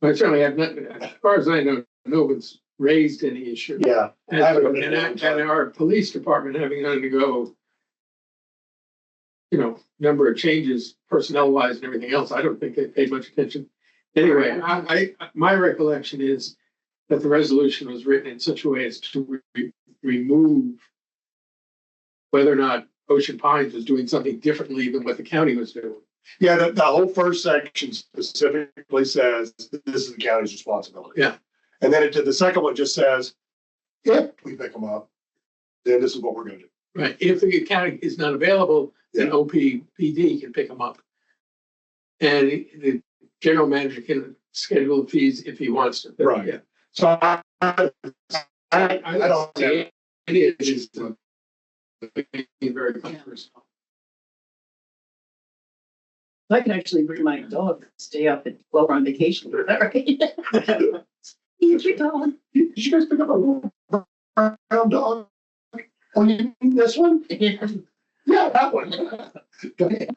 I certainly have not, as far as I know, no one's raised any issue. Yeah. I haven't heard it in a long And time. our police department having undergo, number of changes personnel wise and everything else, I don't think they paid much attention. Anyway, my recollection is that the resolution was written in such a way as to remove whether or not Ocean Pines was doing something differently than what the county was doing. Yeah, the whole first section specifically says this is the county's responsibility. Yeah. And then the second one just says, if we pick them up, then this is what we're gonna do. Right. If the county is not available, then Yeah. OPPD can pick them up. And the general manager can schedule the fees if he wants to. But Right. Yeah. So I don't. see it is very controversial. I can actually bring my dog, stay up and while we're on vacation. All right. Here's your dog. Did you guys pick up a little brown dog? Oh, you mean this one? Yeah, that one. Go ahead.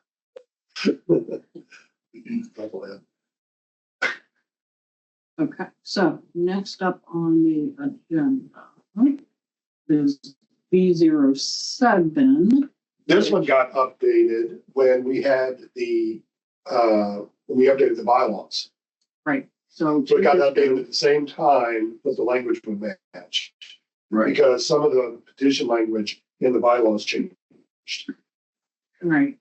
Okay, so next up on the agenda is B07. This one got updated when we had when we updated the bylaws. Right, so. So it got updated at the same time, but the language would match. Right. Because some of the petition language in the bylaws changed. Right.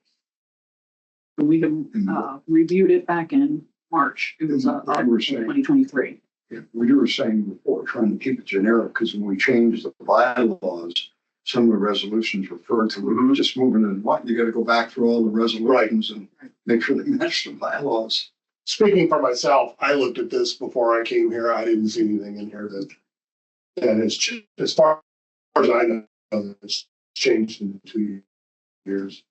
We have reviewed it back in March. It was You were saying- 2023. Yeah, we were saying before, trying to keep it generic, because when we changed the bylaws, some of the resolutions referred to, we were just moving in what, you gotta go back through all the resolutions and make sure they match the bylaws. Speaking for myself, I looked at this before I came here. I didn't see anything in here that is, as far as I know, it's changed in 2 years.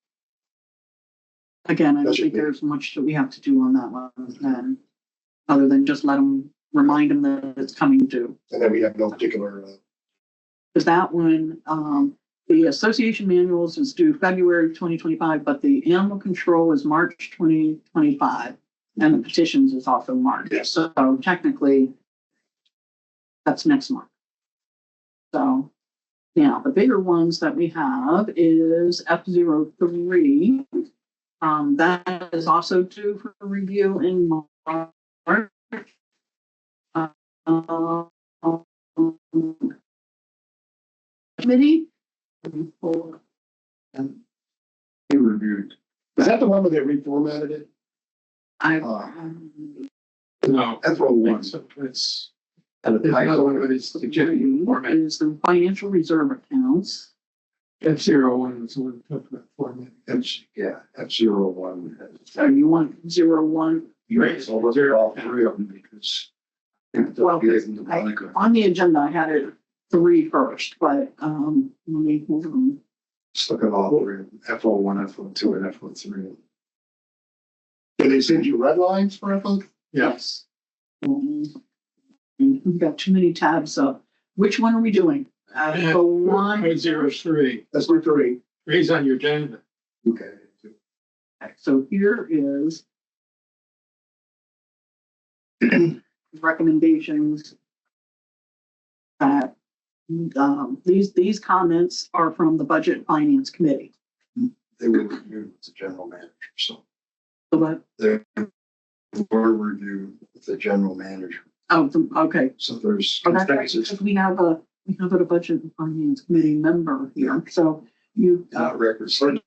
Again, I don't That should think be- there's much that we have to do on that one then, other than just let them, remind them that it's coming due. And then we have no particular, Because that one, the association manuals is due February 2025, but the animal control is March 2025. And the petitions is also March. Yes. So technically, that's next month. So, yeah, the bigger ones that we have is F03. That is also due for review in March. Committee. He reviewed, is that the one where they reformatted it? I, No. that's what one, It's, and there's another one, but it's the general format. is the financial reserve accounts. F01 is the one that talked about format. F01. So you want 01? Right. So let's do all three of them because. Well, on the agenda, I had it 3 first, but, let me move on. Let's look at all three, of them, F01, F02, and F03. Did they send you red lines for it? Yes. We've got too many tabs up. Which one are we doing? The one. 03. That's the 3. Raise on your agenda. Okay. So here is recommendations that these comments are from the Budget and Finance Committee. They were reviewed with the general manager, so So that, they were reviewed with the general manager. okay. So there's Oh, that's right, consensus, because we have a Budget and Finance Committee member here, so you, not records. no,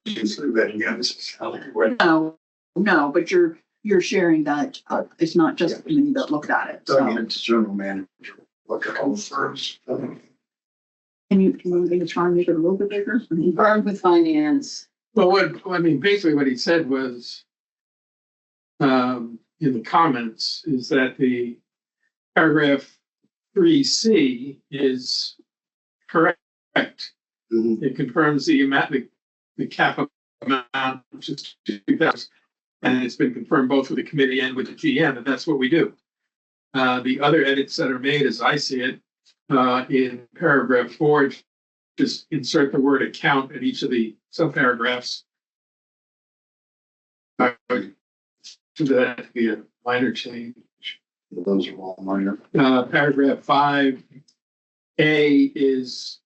but you're sharing that, it's not just the committee that looked at it, so. It's general manager. Look at all first. Can you maybe try and make it a little bit bigger? Start with finance. Well, basically what he said was, in the comments, is that the paragraph 3C is correct. Mhm. It confirms the amount, the cap amount, which is 2,000. And it's been confirmed both with the committee and with the GM, and that's what we do. The other edits that are made, as I see it, in paragraph 4, just insert the word account at each of the subparagraphs. To that be a minor change. Those are all minor. Paragraph 5A is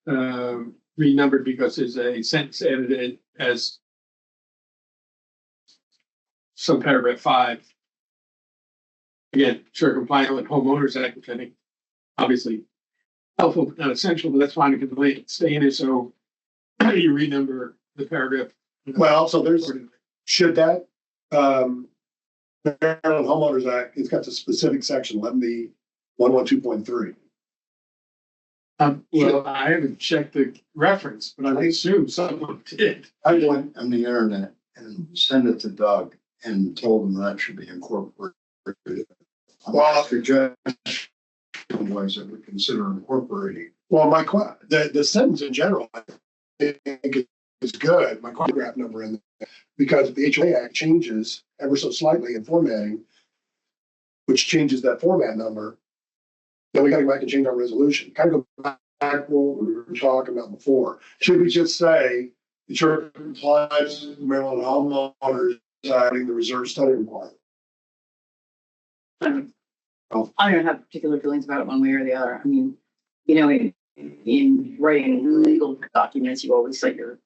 renumbered because there's a sentence edited as subparagraph 5. Again, sure compliant with Homeowners Act, which I think obviously helpful, but not essential, but that's fine, it can stay in it, so you renumber the paragraph. Well, so should that, Maryland Homeowners Act, it's got the specific section, 11B 112.3. Well, I haven't checked the reference, but I assume someone did. I went on the internet and sent it to Doug and told him that should be incorporated. Well, suggestion was that we consider incorporating. Well, the sentence in general, I think is good. My paragraph number in there, Because if the HOA Act changes ever so slightly in formatting, which changes that format number, then we gotta go back and change our resolution. Kind of go back to what we were talking about before. Should we just say insurance compliance, Maryland homeowners, adding the reserve study requirement? I don't have particular feelings about it one way or the other. I mean, you know, in writing legal documents, you always cite your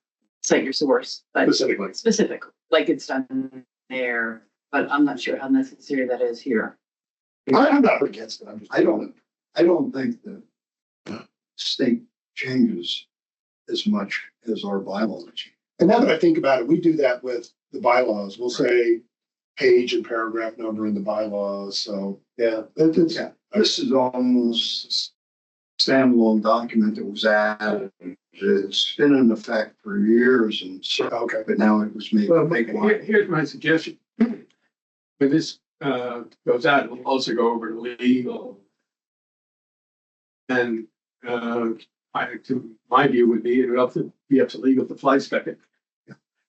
source, but specific, like it's done there, but I'm not sure how necessary that is here. I'm not against it. I don't think that state changes as much as our bylaws. And now that I think about it, we do that with the bylaws. We'll say page and paragraph number in the bylaws. So yeah, Yeah, this is almost a standalone document that was added. It's been in effect for years and so, okay. but now it was made. Well, here's my suggestion. When this goes out, it'll also go over to legal. And my view would be it would have to be up to legal to fly spec it.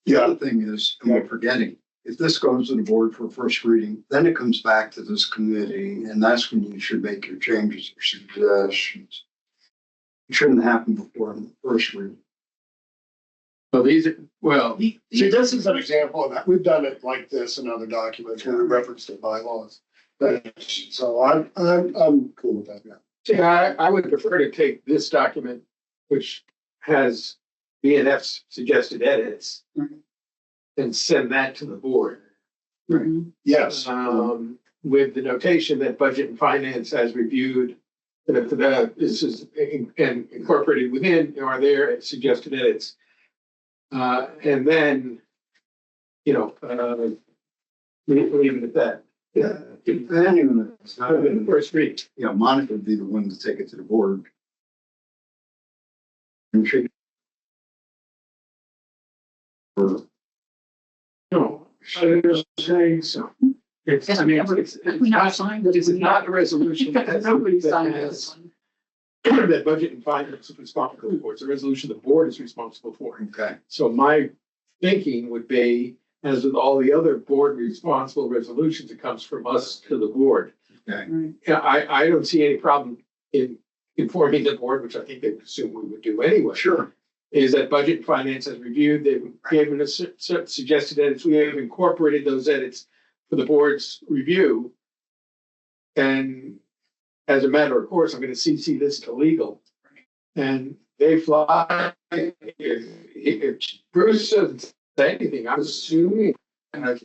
The other thing is, and we're forgetting, if this goes to the board for first reading, then it comes back to this committee, and that's when you should make your changes or suggestions. It shouldn't happen before the first reading. So See, this is an example of that. We've done it like this in other documents where we reference the bylaws. So I'm cool with that. Yeah. see, I would prefer to take this document, which has BNF's suggested edits, and send that to the board. Yes. With the notation that budget and finance has reviewed, that this is and incorporated within or their suggested edits. And then, leave it at that. Yeah, depending on it's not The first read. yeah, Monica would be the one to take it to the board. And she. No, I was saying so. It's, I mean, it's not a resolution. Nobody signed that this has- one. That budget and finance is responsible for. It's a resolution the board is responsible for. Okay. So my thinking would be, as with all the other board responsible resolutions, it comes from us to the board. Okay. Yeah, I don't see any problem in informing the board, which I think they assume we would do anyway. Sure. Is that budget and finance has reviewed, they've given us suggested edits, we have incorporated those edits for the board's review. And as a matter of course, I'm gonna CC this to legal. And they fly, if Bruce doesn't say anything, I'm assuming, I'm not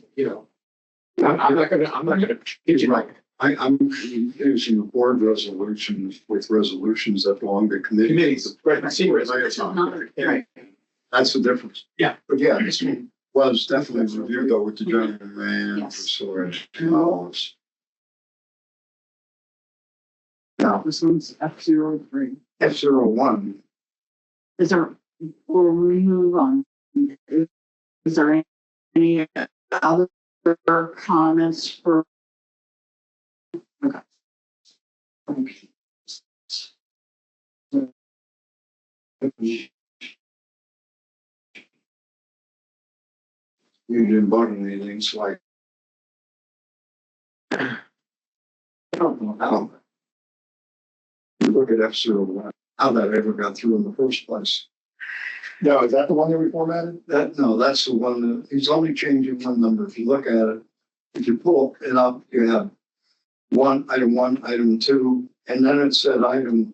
gonna get you right. I'm using board resolutions with resolutions that belong to committees. Committees, right, see resolution. Right. That's the difference. Yeah. But yeah, this one was definitely reviewed though with the general man for Yes. storage. No, this one's F03. F01, Is there, before we move on, is there any other comments for? Okay. you didn't vote on anything, so I don't know how. You look at F01, how that ever got through in the first place. No, is that the one that we formatted? No, that's the one that, he's only changing one number. If you look at it, if you pull it up, you have item 2, and then it said item,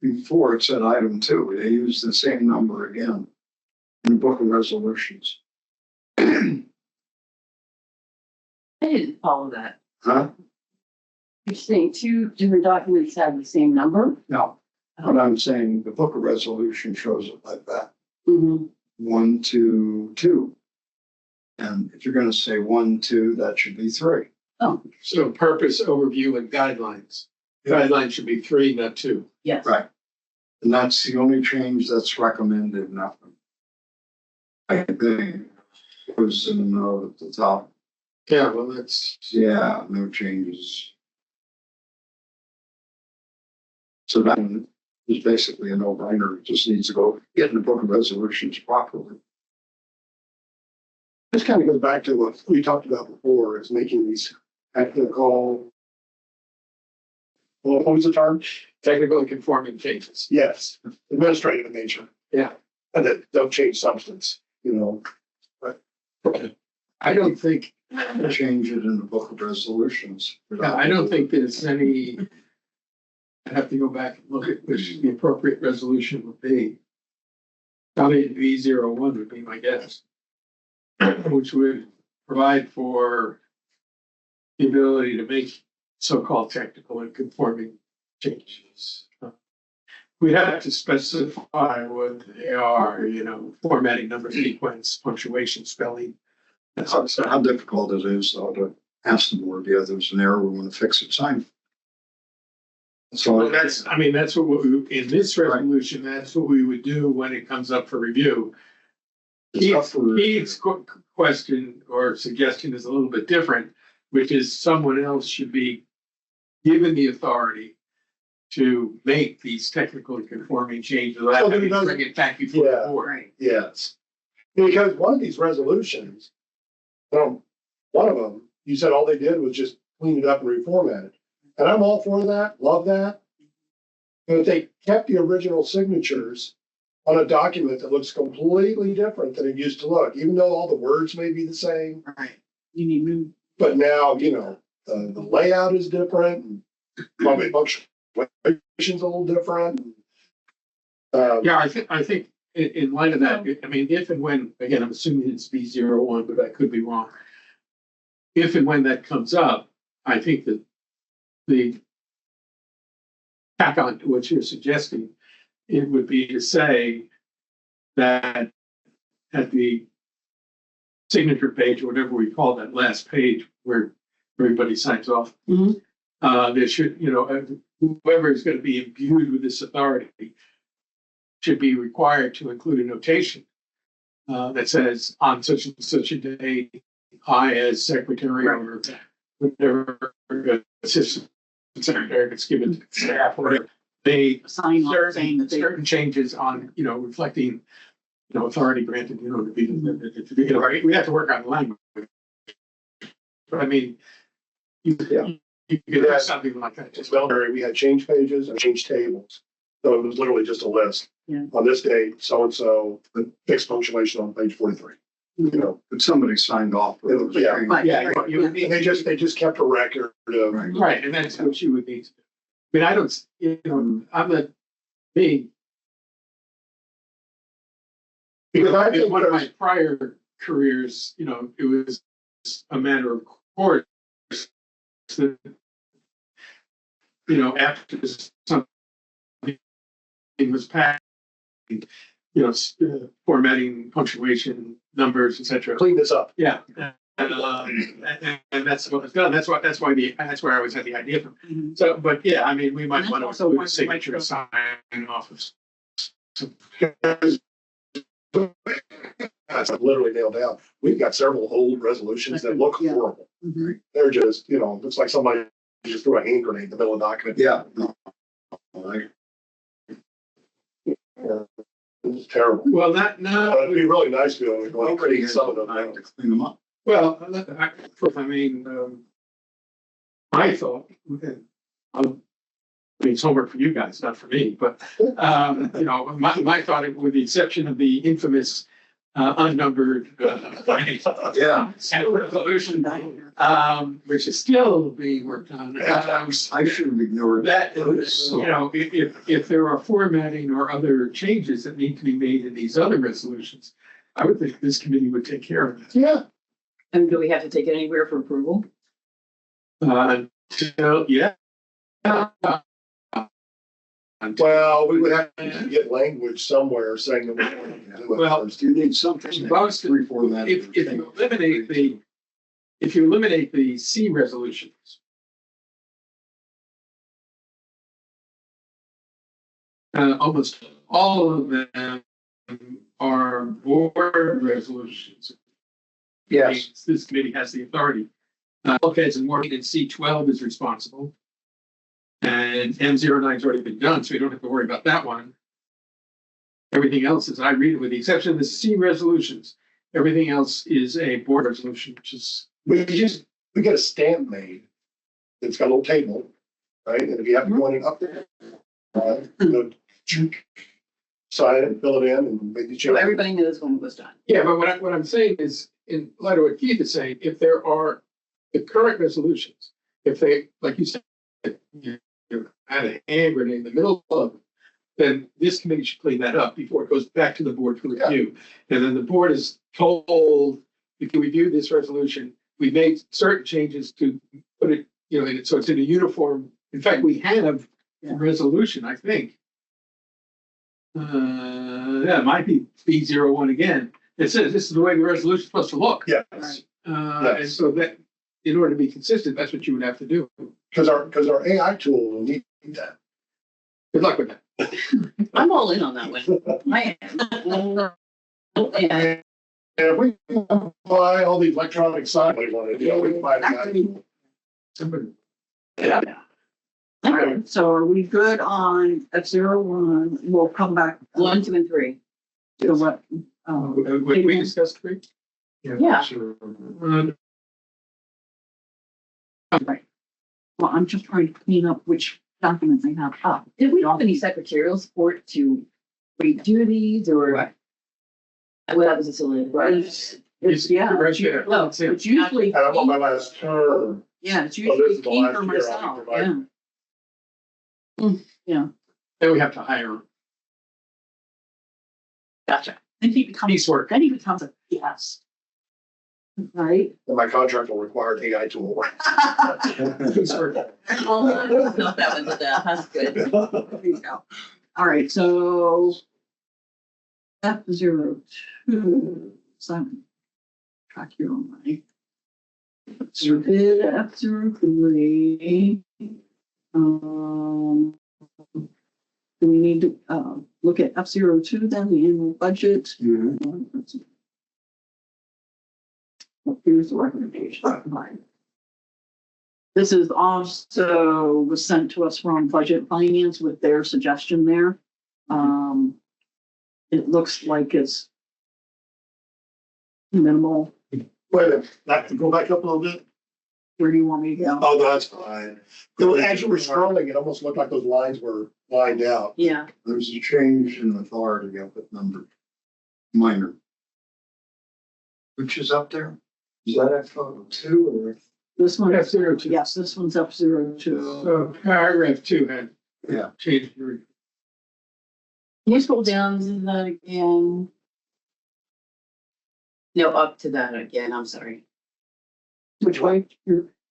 before it said item 2. They used the same number again in the book of resolutions. I didn't follow that. Huh? You're saying two different documents have the same number? No, but I'm saying the book of resolution shows it like that. Mm-hmm. 1, 2, 2. And if you're gonna say 1, 2, that should be 3. Oh, So purpose, overview, and guidelines. Guidelines should be 3, not 2. yes. Right. And that's the only change that's recommended, nothing. I think it was in the note at the top. Yeah, well, that's, Yeah, no changes. So that is basically a no-brainer. It just needs to go get in the book of resolutions properly. This kind of goes back to what we talked about before, is making these technical, what was the term? Technical and conforming changes. Yes, administrative in nature. Yeah. And that don't change substance, you know. I don't think, Change it in the book of resolutions. I don't think there's any, I'd have to go back and look at which the appropriate resolution would be. Probably V01 would be my guess. Which would provide for the ability to make so-called technical and conforming changes. We'd have to specify what they are, you know, formatting, number sequence, punctuation, spelling. That sort of stuff. How difficult it is though to ask the board, yeah, there's an error, we want to fix it, sign. So Well, that's what we, in this resolution, that's what we would do when it comes up for review. Keith's question or suggestion is a little bit different, which is someone else should be given the authority to make these technical and conforming changes. So then Bring it back before the board. Right. Yes. Because one of these resolutions, one of them, you said all they did was just clean it up and reformat it. And I'm all for that, love that. But if they kept the original signatures on a document that looks completely different than it used to look, even though all the words may be the same. Right. You need new. But now, you know, the layout is different, and probably punctuation's a little different. Yeah, I think in light of that, I mean, if and when, again, I'm assuming it's B01, but I could be wrong. If and when that comes up, I think that the tack on to what you're suggesting, it would be to say that at the signature page, or whatever we call that last page where everybody signs off, there should, you know, whoever is going to be imbued with this authority should be required to include a notation that says on such and such a day, I as secretary or whatever assistant secretary gets given to staff, or they Sign off saying that they. certain changes on, you know, reflecting, you know, authority granted, you know, to be, you know, we have to work on the language. But I mean, you could have something like that. It's military, we had change pages and change tables. So it was literally just a list. Yeah. On this date, so-and-so, the fixed punctuation on page 43. You know, But somebody signed off. for those Yeah. changes. Right. Yeah, you would and need, they just kept a record of. Right. right, and that's what you would need to do. I mean, I don't, you know, I'm not being, Because I in think one of my there's, prior careers, you know, it was a matter of course that, you know, after something was passed, you know, formatting, punctuation, numbers, etc. clean this up. Yeah. And that's what was done. That's where I always had the idea from. Mhm. So, but yeah, I mean, we And might that's want to also include why a we signature might sign off of. That's literally nailed down. We've got several old resolutions that look Yeah. horrible. Mhm. They're just, you know, looks like somebody just threw a hand grenade in the middle of the document. Yeah. No. I- It's terrible. Well, But it'd be really nice to be able to go and Nobody clean has some of the them time out. to clean them up. well, I mean, I thought, it's homework for you guys, not for me, but, you know, my thought, with the exception of the infamous, unnumbered, Yeah. resolution, which is still being worked on. I should have ignored That, you know, if there are formatting or other changes that need to be made in these other resolutions, I would think this committee would take care of it. Yeah, And do we have to take it anywhere for approval? Until, yeah. well, we would have to get language somewhere saying that we want to do it. Well, first. You need something. Most of- Reformat. if you eliminate the C resolutions, almost all of them are board resolutions. Yes. This committee has the authority. Bulkheads and Morgan and C12 is responsible. And M09's already been done, so we don't have to worry about that one. Everything else, as I read it, with the exception of the C resolutions, Everything else is a board resolution, which is, We get a stamp made. It's got a little table, right? And if you have to go in and up there, sign it, fill it in and make the So change. everybody knows when it was done. yeah, but what I'm saying is, in light of what Keith is saying, if there are the current resolutions, if they, like you said, you had a hand grenade in the middle of it, then this committee should clean that up before it goes back to the board for review. And then the board is told, if you review this resolution, we made certain changes to put it, in it, so it's in a uniform. In fact, we have a resolution, I think. Yeah, it might be B01 again. It says this is the way the resolution is supposed to look. Yes, And so that, in order to be consistent, that's what you would have to do. because our AI tool will need that. Good luck with that. I'm all in on that one. I am. Yeah. And if we can buy all the electronic sign we want to do, we can buy that. Somebody- Yeah. Okay, so are we good on F01? We'll come back. 1, 2, and 3. To what, We discussed three? Yeah. Sure. right. Well, I'm just trying to clean up which documents I have up. Did we have any secretarial support to redo these or? What? Well, that was a silly. It's, yeah, Right it's, there. Oh, That's it. it's usually, And I'm on my last term. yeah, it's this usually is the Keith last or year I'll be myself, providing. yeah. Then we have to hire Gotcha. Then he becomes, piecework. then he becomes a PS. Right? And my contract will require an AI tool. Piecework. Well, that was that's good. There you go. All right, so F02, Simon, track here on my. So did F03. Do we need to look at F02 then, the annual budget? Here's the recommendation. This is also was sent to us from Budget Finance with their suggestion there. It looks like it's minimal. Wait a minute, go back up a little bit. Where do you want me to go? Oh, that's fine. As you were scrolling, it almost looked like those lines were lined out. Yeah. There's a change in authority up at number minor. Which is up there? Is that F02 or? This one, F02. yes, this one's F02. So paragraph 2 had Yeah. changed. Can you scroll down to that again? No, up to that again. I'm sorry. Which way?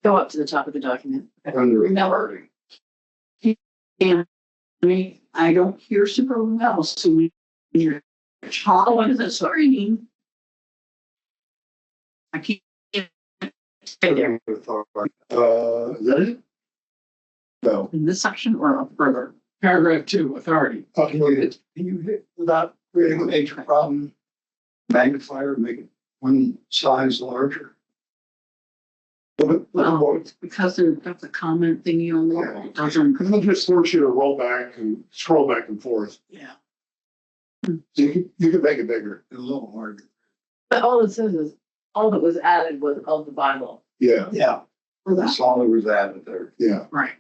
Go up to the top of the document. Under Remember. authority. And I don't hear super well, so when you're talking to the screen, I can't. Right there. Authority. Is that it? No. In this section or up further? Paragraph 2, authority. Okay. Can you hit without creating a major problem? Magnifier, make it one size larger. Well, it's because that's a comment thingy on there. It doesn't. I'll just force you to roll back and scroll back and forth. Yeah. You can make it bigger. A little harder. But all it says is, all that was added was of the bylaw. Yeah, Yeah, For that, that's all that was added there. yeah. right.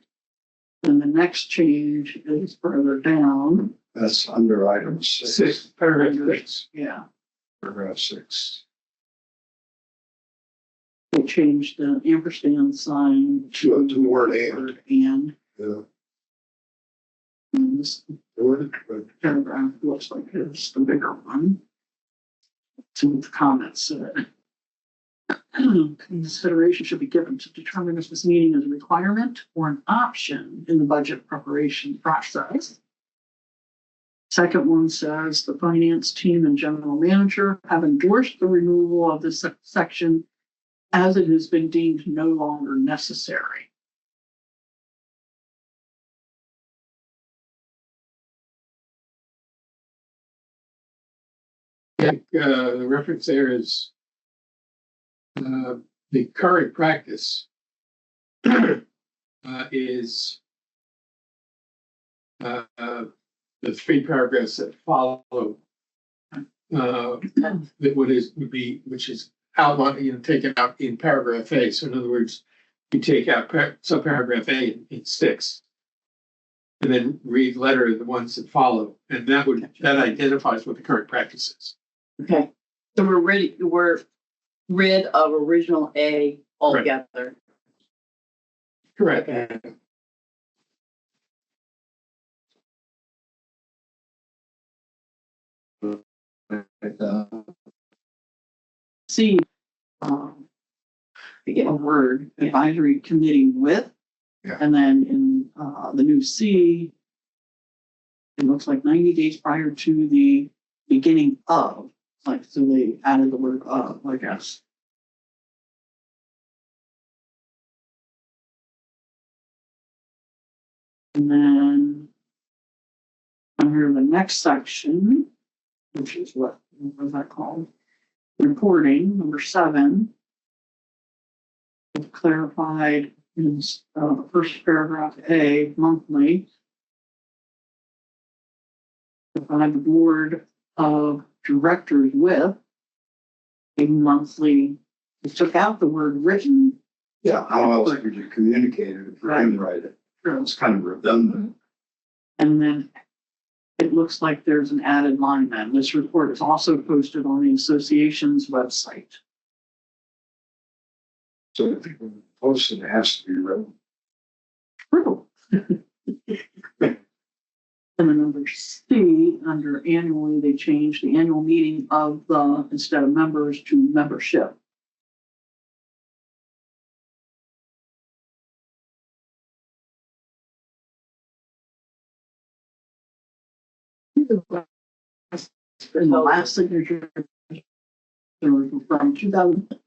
And the next change is further down. That's under item 6, Paragraph 6. Yeah. paragraph 6. They changed the ampersand sign To the word word and. Yeah. And this Word, paragraph looks like it's the bigger one. Some of the comments said. Consideration should be given to determine if this meeting is a requirement or an option in the budget preparation process. Second one says the finance team and general manager have endorsed the removal of this section as it has been deemed no longer necessary. The reference there is the current practice is the 3 paragraphs that follow that which is outlined, taken out in paragraph A. So in other words, you take out subparagraph A, it sticks. And then read letter the ones that follow, and that identifies what the current practice is. Okay, so we're rid of original A altogether. Correct. Okay. See, they get a word advisory committee with. Yeah. And then in the new C, it looks like 90 days prior to the beginning of, like, so they added the word of, I guess. And then under the next section, which is what was that called? Reporting, number 7. It clarified in first paragraph A, monthly. Provide the board of directors with a monthly, it took out the word written. Yeah, how else would you communicate it if you didn't write it? It's kind of redundant. And then it looks like there's an added line then. This report is also posted on the association's website. So if you post it, it has to be written. True. And then number C, under annually, they changed the annual meeting of the, instead of members to membership. In the last signature from 2000.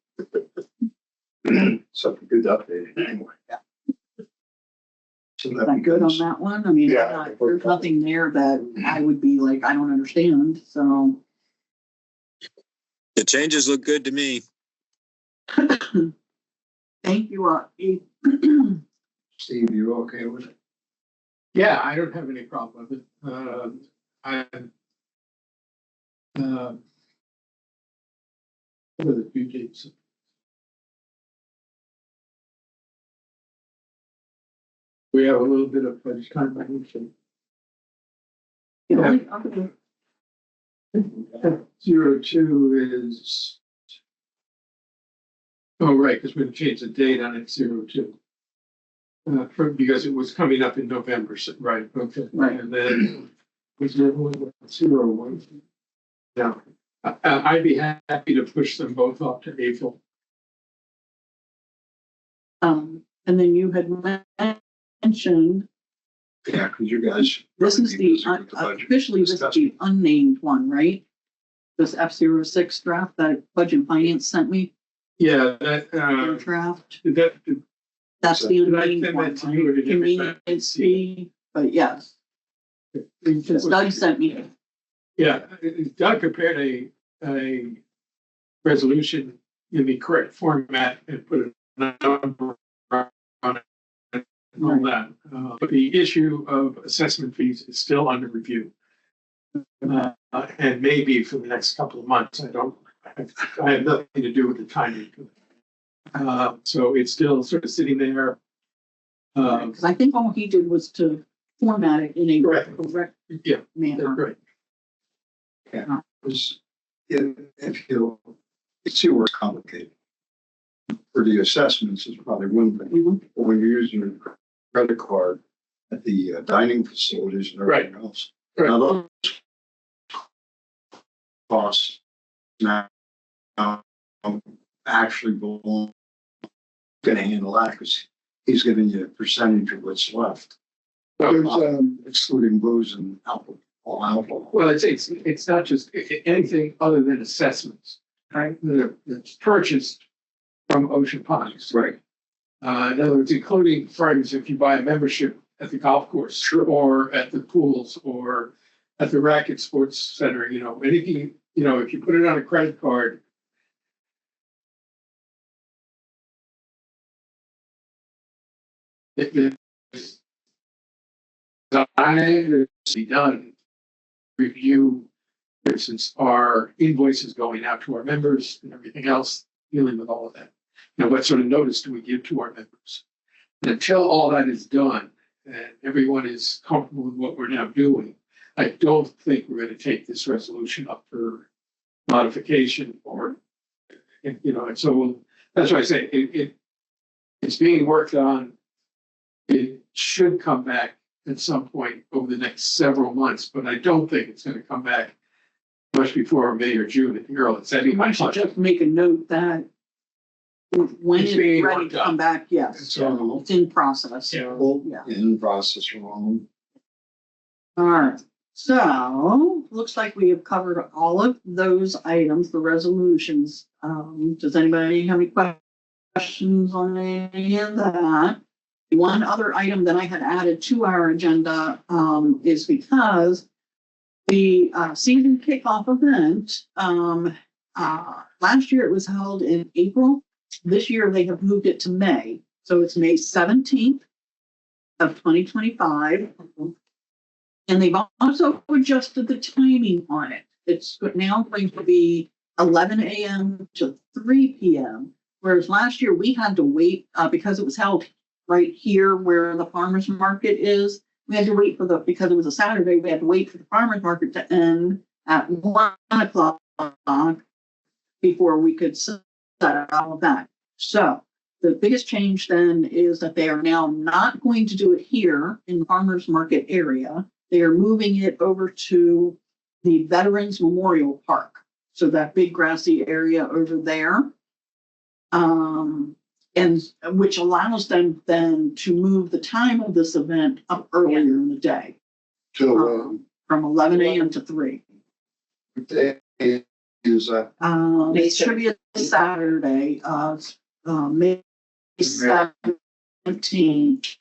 Something good to update it anyway. Yeah. So Is that good on that one? I mean, Yeah. there's nothing there that I would be like, I don't understand, so. The changes look good to me. Thank you, Abe. Steve, you okay with it? Yeah, I don't have any problem with it. What are the few dates? We have a little bit of time. The only other- F02 is. Oh, right, because we're going to change the date on F02. Because it was coming up in November, so, right, okay. Right. And then was there one with 01? No, I'd be happy to push them both up to April. And then you had mentioned, Yeah, because you guys. this is really the, busy with the budget officially, this is the unnamed one, right? This F06 draft that Budget and Finance sent me, Yeah, their draft, that, that's the Did I unnamed send one, that to you or right? did you get back? Convenience fee, but yes, because Doug sent me. yeah, Doug prepared a resolution in the correct format and put a number on it and all that. But the issue of assessment fees is still under review. And maybe for the next couple of months. I have nothing to do with the timing. So it's still sort of sitting there. Because I think all he did was to format it in a Correct. correct Yeah, that's manner. right. Because if you see where it's complicated. For the assessments is probably one thing, Mhm. but when you're using your credit card at the dining facilities and everything else. Right. Now those costs now actually belong, gonna handle that because he's giving you a percentage of what's left. There's, Excluding booze and alcohol, all alcohol. Well, it's not just anything other than assessments, right? That's purchased from Ocean Ponds. Right. In other words, including, for instance, if you buy a membership at the golf course or at the pools or at the racket sports center, anything, if you put it on a credit card. I be done review for instance, our invoices going out to our members and everything else, dealing with all of that. You know, what sort of notice do we give to our members? And until all that is done and everyone is comfortable with what we're now doing, I don't think we're going to take this resolution up for modification or, you know, and so that's why I say it's being worked on. It should come back at some point over the next several months, but I don't think it's going to come back much before May or June at the earliest. I I should just make a note that when It's it's being ready worked to on. come back, yes, It's all it's in process. Yeah. Yeah. in process wrong. All right, so looks like we have covered all of those items, the resolutions. Does anybody have any questions on any of that? One other item that I had added to our agenda is because the season kickoff event, last year it was held in April. This year they have moved it to May. So it's May 17th of 2025. And they've also adjusted the timing on it. It's now going to be 11 a.m. to 3 p.m. Whereas last year we had to wait because it was held right here where the farmer's market is. We had to wait because it was a Saturday, we had to wait for the farmer's market to end at 1 o'clock before we could set all of that. So the biggest change then is that they are now not going to do it here in the farmer's market area. They are moving it over to the Veterans Memorial Park. So that big grassy area over there. And which allows them then to move the time of this event up earlier in the day, Till, from 11 a.m. to 3. What day is that? It should be a Saturday, May 17th.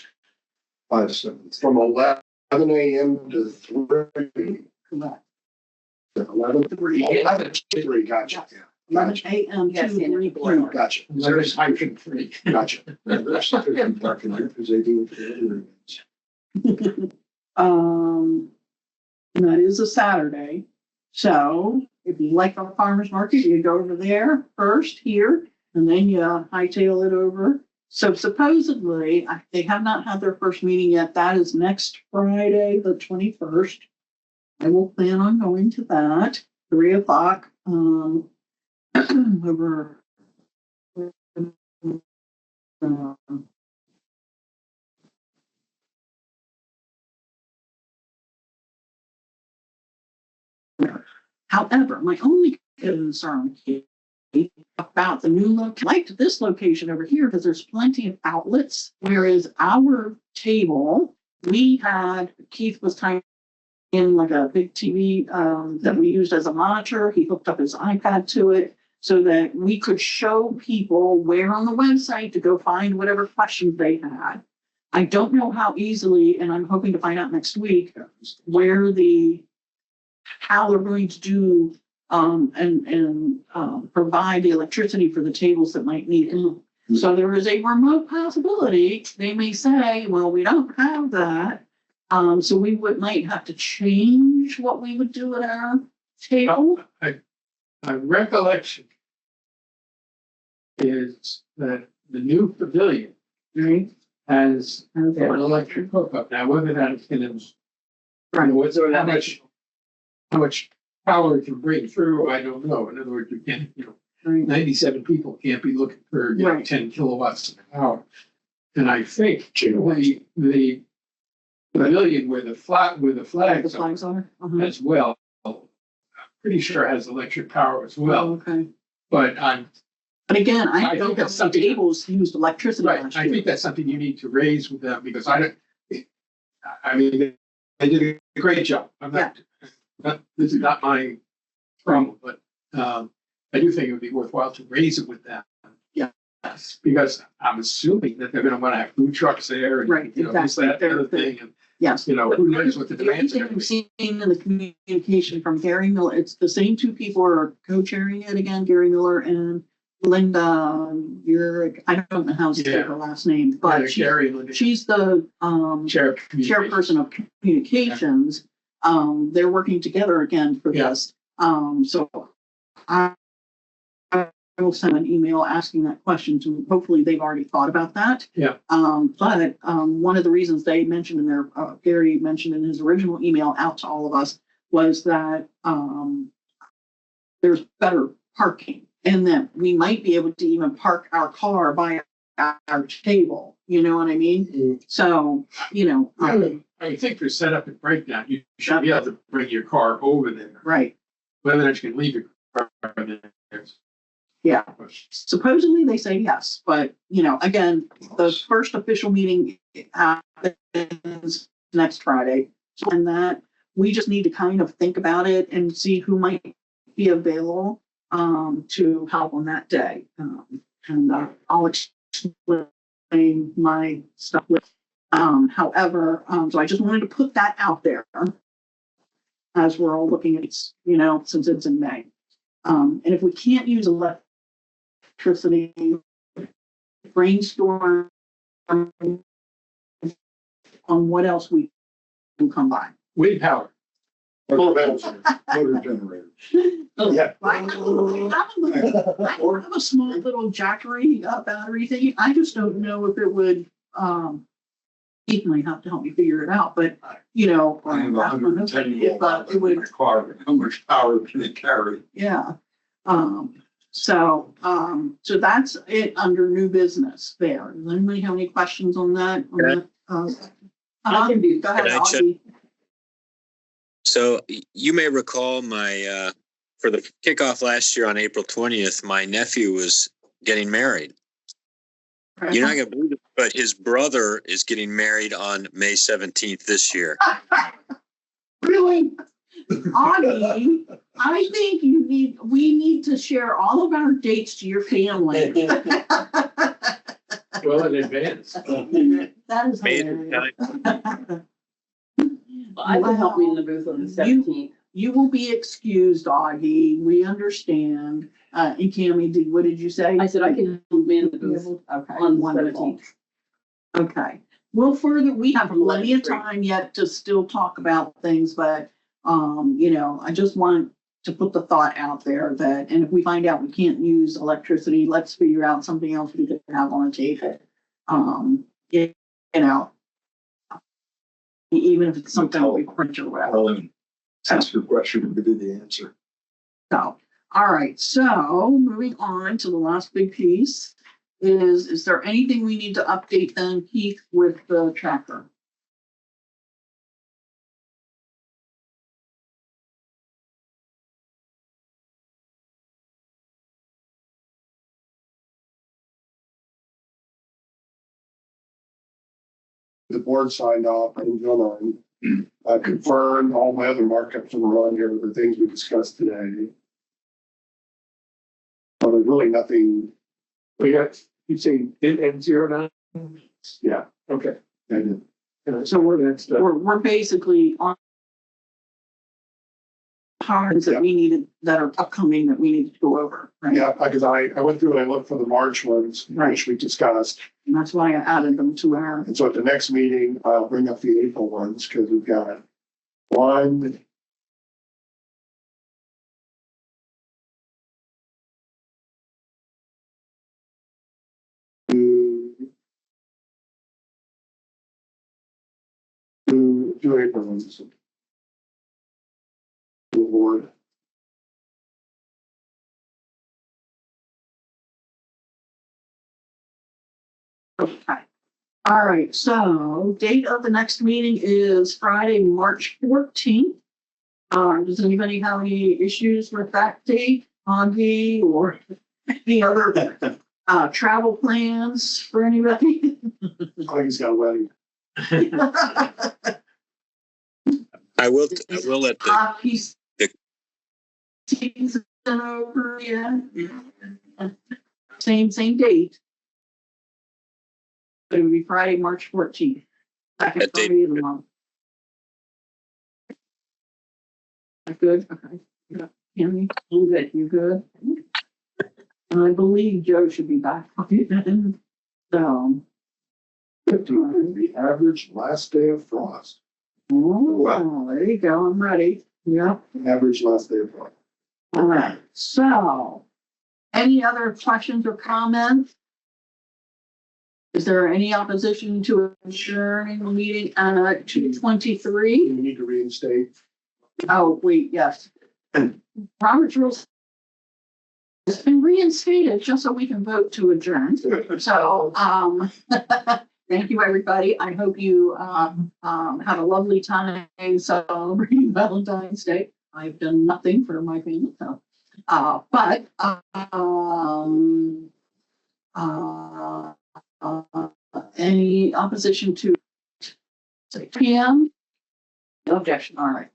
5/7. from 11 a.m. to 3. Correct. 11 to 3. 11 to 3, gotcha. Yeah. 11 a.m. to 3 p.m. Gotcha. There's hyphen free. Gotcha. There's sufficient parking there because they do it for the other events. And that is a Saturday. So if you like our farmer's market, you go over there first here, and then you hightail it over. So supposedly, they have not had their first meeting yet. That is next Friday, the 21st. I will plan on going to that, 3 o'clock, over. However, my only concern about the new look, like this location over here, because there's plenty of outlets, whereas our table, Keith was tying in like a big TV that we used as a monitor. He hooked up his iPad to it so that we could show people where on the website to go find whatever questions they had. I don't know how easily, and I'm hoping to find out next week, how they're going to do and provide the electricity for the tables that might need it. So there is a remote possibility. They may say, well, we don't have that. So we might have to change what we would do at our table. My recollection is that the new pavilion Right? has an Okay. electric hookup. Now, whether that's going Right. to, how much power it can bring through, I don't know. In other words, you can't, Right. 97 people can't be looking for, Right. 10 kilowatts an hour. And I think the pavilion where the flags The are flags are. as well, I'm pretty sure has electric power as well. Okay. But But again, I I think don't know that's if the something- tables used electricity right, last I year. think that's something you need to raise with them because I mean, they did a great job. This is not my problem, but I do think it would be worthwhile to raise it with them. Yes, because I'm assuming that they're going to want to have food trucks there and Right, this, exactly. that, the other thing, and Yes. who knows what the The only demands thing are. I'm seeing in the communication from Gary Miller, it's the same two people are co-chairing it again, Gary Miller and Linda. I don't know how to say her last name, but she's the chairperson of communications. They're working together again for this. So I will send an email asking that question to, hopefully they've already thought about that. Yeah. But one of the reasons they mentioned in their, Gary mentioned in his original email out to all of us was that there's better parking and that we might be able to even park our car by our table. You know what I mean? So, I think for setup and breakdown, you should be able to bring your car over there. right. Whether or not you can leave your car there. Yeah. Supposedly they say yes, but again, the first official meeting happens next Friday. And that we just need to kind of think about it and see who might be available to help on that day. And I'll explain my stuff with. However, so I just wanted to put that out there as we're all looking at, since it's in May. And if we can't use electricity, brainstorm on what else we can come by. Wind power. Motor generator. Yeah. I have a small little Jackery battery thing. I just don't know if it would, Keith might have to help me figure it out, but I have 110 if it would, car, how much power can it carry? yeah. So that's it under new business there. Does anybody have any questions on that? I can do. Go ahead, Can I check? Augie. So you may recall my, for the kickoff last year on April 20th, my nephew was getting married. You're not going to believe it, but his brother is getting married on May 17th this year. Really? Augie, I think we need to share all of our dates to your family. Well, in advance. That is May hilarious. I can help me in the booth on the 17th. You will be excused, Augie. We understand. And Cammie, what did you say? I said I can help me in the booth Okay. on the Wonderful. 17th. Okay. We have plenty of time yet to still talk about things, but, I just want to put the thought out there that, and if we find out we can't use electricity, let's figure out something else we could have on the table. Even if it's something we print or whatever. Ask your question and give you the answer. So, all right. So moving on to the last big piece is there anything we need to update then, Keith, with the tracker? The board signed off in July. I confirmed all my other markups that were on here, the things we discussed today. But there's really nothing, You say N09? yeah, Okay. I did. So We're basically on cards that we needed that are upcoming that we need to go over, right? Yeah, because I went through and I looked for the March ones, which we discussed. And that's why I added them to our, And so at the next meeting, I'll bring up the April ones because we've got one. Two April ones. The board. okay. All right, so date of the next meeting is Friday, March 14th. Does anybody have any issues with that date, Augie, or any other travel plans for anybody? Oh, he's got a wedding. I will let the, He's season over, yeah. Same date. But it would be Friday, March 14th. Second That date- Friday of the month. That good? Okay. Yeah. Tammy, you good? You good? And I believe Joe should be back. So. The average last day of frost. Oh, there you go. I'm ready. Yeah. Average last day of frost. All right, so any other questions or comments? Is there any opposition to adjourning the meeting at 2:23? You need to reinstate. Oh, wait, yes. Robert's rules has been reinstated just so we can vote to adjourn. So, thank you, everybody. I hope you, have a lovely time celebrating Valentine's Day. I've done nothing for my family, so, any opposition to 6 p.m.? No objection. All right.